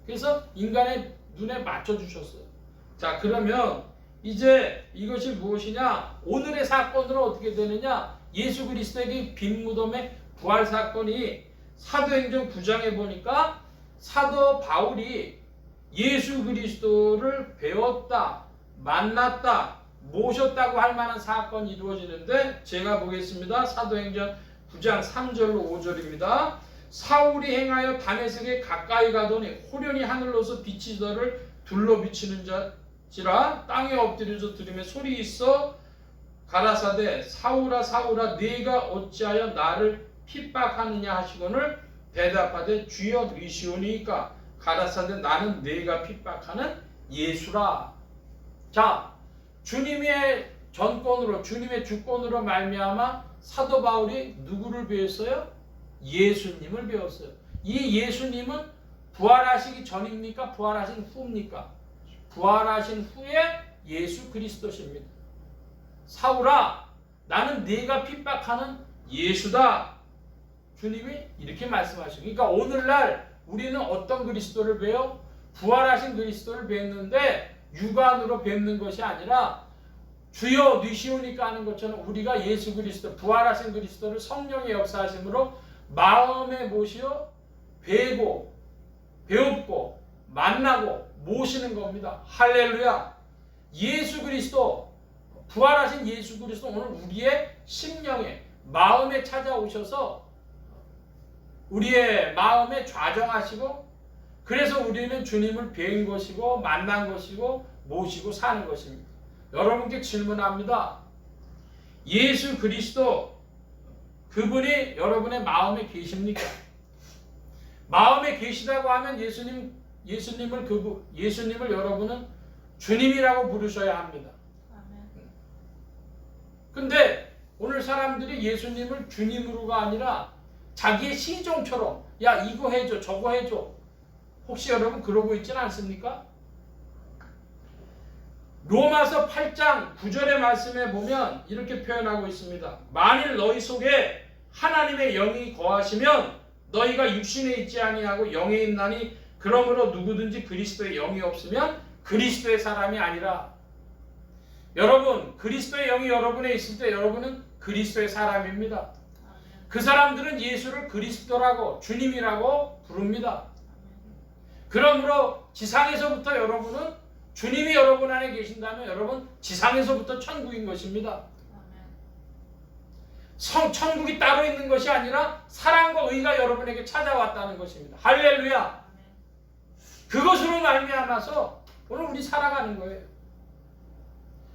그래서 인간의 눈에 맞춰주셨어요. 자, 그러면 이제 이것이 무엇이냐? 오늘의 사건으로 어떻게 되느냐? 예수 그리스도에게 빈 무덤의 부활 사건이 사도행전 9장에 보니까 사도 바울이 예수 그리스도를 배웠다, 만났다, 모셨다고 할 만한 사건이 이루어지는데, 제가 보겠습니다. 사도행전 9장 3절로 5절입니다. 사울이 행하여 다메섹에 가까이 가더니 호련히 하늘로서 빛이 저를 둘러 비치는 자지라 땅에 엎드려서 들으며 소리 있어 가라사대 사울아 사울아 네가 어찌하여 나를 핍박하느냐 하시거늘 대답하되 주여 누이시오니까 가라사대 나는 네가 핍박하는 예수라. 자, 주님의 전권으로, 주님의 주권으로 말미암아 사도 바울이 누구를 배웠어요? 예수님을 배웠어요. 이 예수님은 부활하시기 전입니까? 부활하신 후입니까? 부활하신 후에 예수 그리스도십니다. 사울아, 나는 네가 핍박하는 예수다. 주님이 이렇게 말씀하시고, 그러니까 오늘날 우리는 어떤 그리스도를 배워? 부활하신 그리스도를 뵙는데 육안으로 뵙는 것이 아니라 주여 누시오니까 하는 것처럼 우리가 예수 그리스도, 부활하신 그리스도를 성령의 역사하심으로 마음에 모시어 배고 배웁고 만나고 모시는 겁니다. 할렐루야. 예수 그리스도, 부활하신 예수 그리스도 오늘 우리의 심령에, 마음에 찾아오셔서 우리의 마음에 좌정하시고, 그래서 우리는 주님을 뵌 것이고 만난 것이고 모시고 사는 것입니다. 여러분께 질문합니다. 예수 그리스도, 그분이 여러분의 마음에 계십니까? 마음에 계시다고 하면 예수님을 여러분은 주님이라고 부르셔야 합니다. 근데 오늘 사람들이 예수님을 주님으로가 아니라 자기의 시종처럼, 야 이거 해줘 저거 해줘. 혹시 여러분 그러고 있지는 않습니까? 로마서 8장 9절의 말씀에 보면 이렇게 표현하고 있습니다. 만일 너희 속에 하나님의 영이 거하시면 너희가 육신에 있지 아니하고 영에 있나니 그러므로 누구든지 그리스도의 영이 없으면 그리스도의 사람이 아니라. 여러분, 그리스도의 영이 여러분에 있을 때 여러분은 그리스도의 사람입니다. 그 사람들은 예수를 그리스도라고, 주님이라고 부릅니다. 그러므로 지상에서부터 여러분은, 주님이 여러분 안에 계신다면 여러분 지상에서부터 천국인 것입니다. 천국이 따로 있는 것이 아니라 사랑과 의가 여러분에게 찾아왔다는 것입니다. 할렐루야. 그것으로 말미암아서 오늘 우리 살아가는 거예요.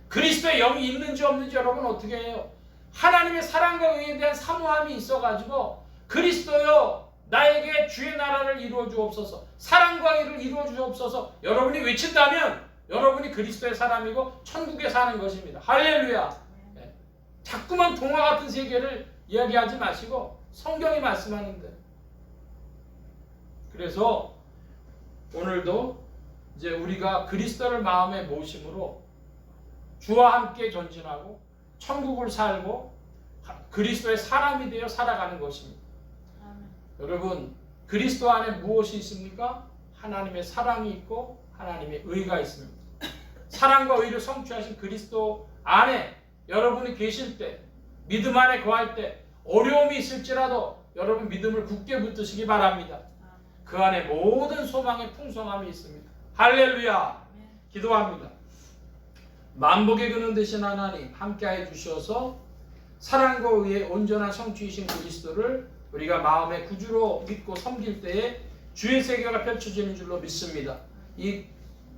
그리스도의 영이 있는지 없는지 여러분 어떻게 해요? 하나님의 사랑과 의에 대한 사모함이 있어가지고 그리스도여 나에게 주의 나라를 이루어 주옵소서, 사랑과 의를 이루어 주옵소서 여러분이 외친다면 여러분이 그리스도의 사람이고 천국에 사는 것입니다. 할렐루야. 네. 자꾸만 동화 같은 세계를 이야기하지 마시고 성경이 말씀하는데. 그래서 오늘도 이제 우리가 그리스도를 마음에 모심으로 주와 함께 전진하고 천국을 살고 그리스도의 사람이 되어 살아가는 것입니다. 여러분, 그리스도 안에 무엇이 있습니까? 하나님의 사랑이 있고 하나님의 의가 있습니다. 사랑과 의를 성취하신 그리스도 안에 여러분이 계실 때, 믿음 안에 거할 때 어려움이 있을지라도 여러분 믿음을 굳게 붙드시기 바랍니다. 그 안에 모든 소망의 풍성함이 있습니다. 할렐루야. 기도합니다. 만복의 근원 되신 하나님 함께해 주셔서 사랑과 의의 온전한 성취이신 그리스도를 우리가 마음의 구주로 믿고 섬길 때에 주의 세계가 펼쳐지는 줄로 믿습니다. 이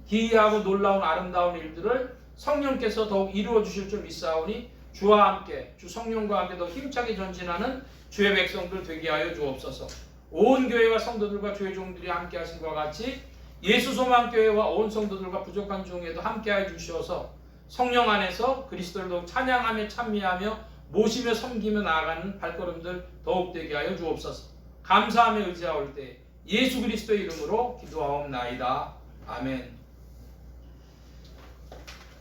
기이하고 놀라운 아름다운 일들을 성령께서 더욱 이루어 주실 줄 믿사오니 주와 함께 주 성령과 함께 더 힘차게 전진하는 주의 백성들 되게 하여 주옵소서. 온 교회와 성도들과 주의 종들이 함께 하신 것과 같이 예수 소망교회와 온 성도들과 부족한 종에도 함께 하여 주셔서 성령 안에서 그리스도를 더욱 찬양하며 찬미하며 모시며 섬기며 나아가는 발걸음들 더욱 되게 하여 주옵소서. 감사하며 의지하올 때 예수 그리스도의 이름으로 기도하옵나이다. 아멘.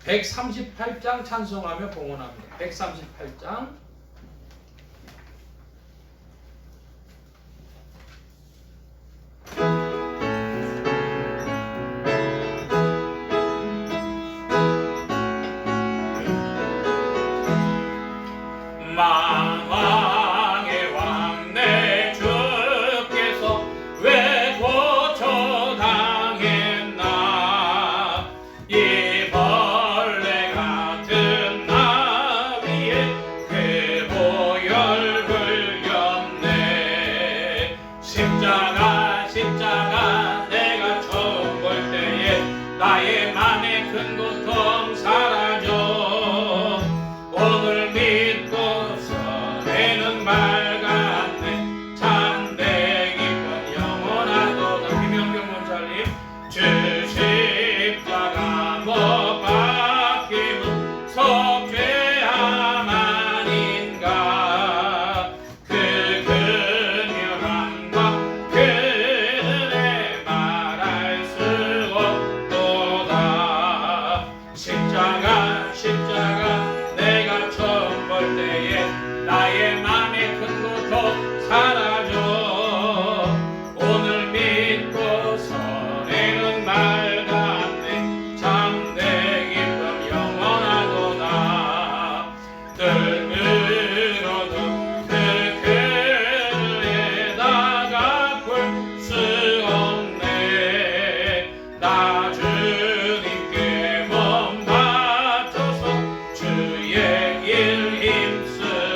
138장 찬송하며 봉헌합니다. 138장. 만왕의 왕 내 주께서 왜 고초당했나 이 벌레 같은 나비에 그 보혈 흘렸네. 십자가 십자가 내가 처음 볼 때에 나의 맘에 큰 고통 사라져. 오늘 믿고서 내는 맑았네. 참되 기쁜 영원하도다. 김영경 원장님. 주 십자가 못 박힘은 속죄함 아닌가. 그 근면함과 그 은혜 말할 수 없도다. 십자가 십자가 내가 처음 볼 때에 나의 맘에 큰 고통 사라져. 오늘 믿고서 내는 맑았네. 참되 기쁨 영원하도다. 늙으로도 그 글에다가 볼 수 없네. 나 주님께 몸 바쳐서 주의 일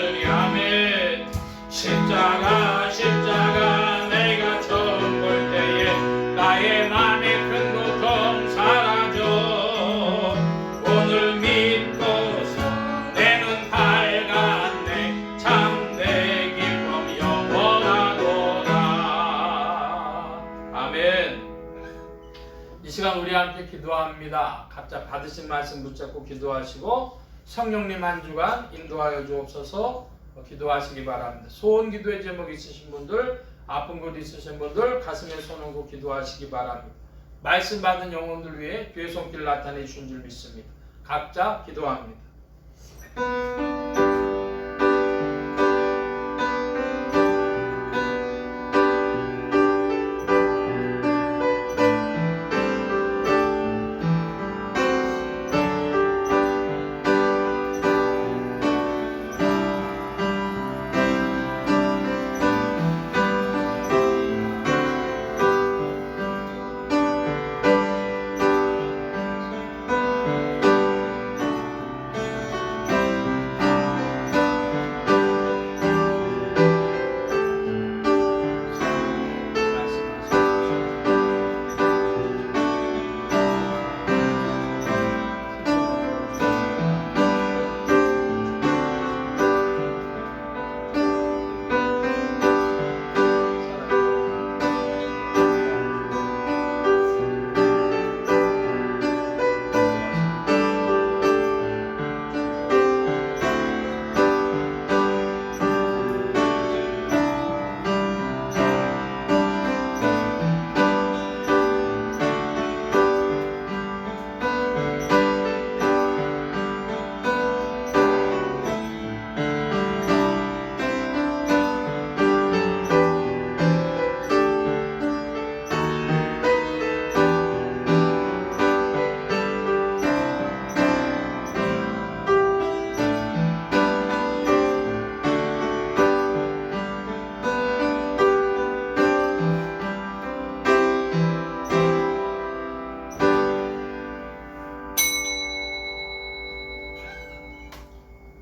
힘쓰랴매. 십자가 십자가 내가 처음 볼 때에 나의 맘에 큰 고통 사라져. 오늘 믿고서 내는 밝았네. 참되 기쁨 영원하도다. 아멘. 이 시간 우리 함께 기도합니다. 각자 받으신 말씀 붙잡고 기도하시고 성령님 한 주간 인도하여 주옵소서. 기도하시기 바랍니다. 소원 기도의 제목 있으신 분들, 아픈 곳 있으신 분들 가슴에 손 얹고 기도하시기 바랍니다. 말씀 받은 영혼들 위해 주의 손길 나타내 주신 줄 믿습니다. 각자 기도합니다.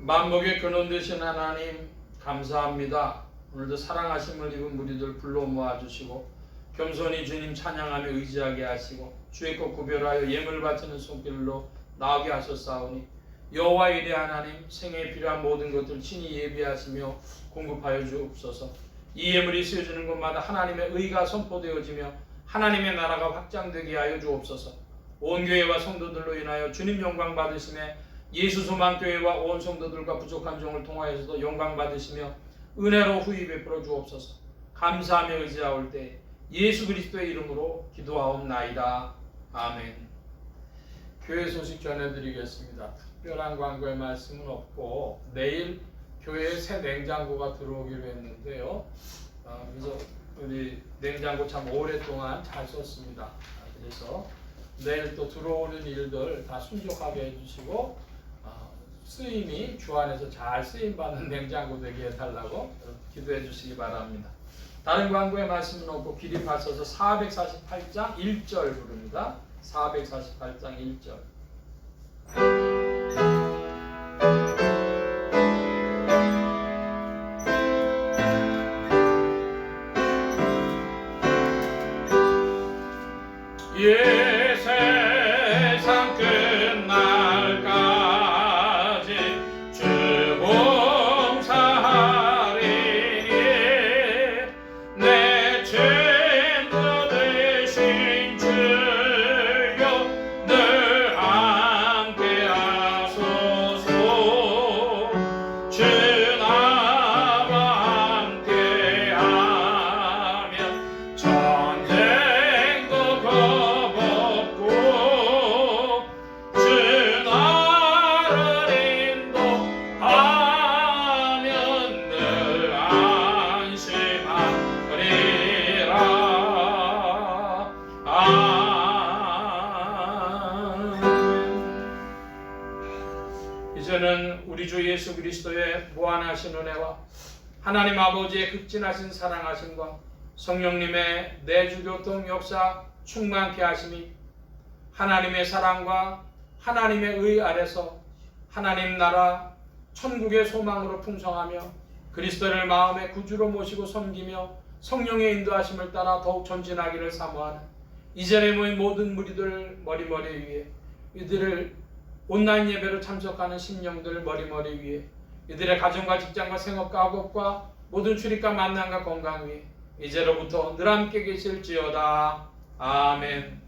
만복의 근원 되신 하나님 감사합니다. 오늘도 사랑하심을 입은 무리들 불러 모아주시고 겸손히 주님 찬양하며 의지하게 하시고 주의 것 구별하여 예물 바치는 손길로 나오게 하셨사오니 여호와 이레 하나님 생애에 필요한 모든 것들 친히 예비하시며 공급하여 주옵소서. 이 예물이 쓰여지는 곳마다 하나님의 의가 선포되어지며 하나님의 나라가 확장되게 하여 주옵소서. 온 교회와 성도들로 인하여 주님 영광 받으심에 예수 소망교회와 온 성도들과 부족한 종을 통하여서도 영광 받으시며 은혜로 후히 베풀어 주옵소서. 감사하며 의지하올 때 예수 그리스도의 이름으로 기도하옵나이다. 아멘. 교회 소식 전해드리겠습니다. 특별한 광고의 말씀은 없고 내일 교회에 새 냉장고가 들어오기로 했는데요. 그래서 우리 냉장고 참 오랫동안 잘 썼습니다. 그래서 내일 또 들어오는 일들 다 순종하게 해주시고 쓰임이 주 안에서 잘 쓰임받는 냉장고 되게 해달라고 기도해 주시기 바랍니다. 다른 광고의 말씀은 없고 기립하셔서 448장 1절 부릅니다. 448장 1절. 예 세상 끝날까지 주 봉사하리니 내 친구 되신 주여 늘 함께 하소서. 주 나와 함께 하면 전쟁도 겁없고 주 나를 인도하면 늘 안심하리라. 아멘. 이제는 우리 주 예수 그리스도의 무한하신 은혜와 하나님 아버지의 극진하신 사랑하심과 성령님의 내주교통 역사 충만케 하심이 하나님의 사랑과 하나님의 의 아래서 하나님 나라 천국의 소망으로 풍성하며 그리스도를 마음의 구주로 모시고 섬기며 성령의 인도하심을 따라 더욱 전진하기를 사모하는 이전에 모인 모든 무리들 머리머리 위에 이들을 온라인 예배로 참석하는 심령들 머리머리 위에 이들의 가정과 직장과 생업과 학업과 모든 출입과 만남과 건강 위에 이제로부터 늘 함께 계실지어다. 아멘.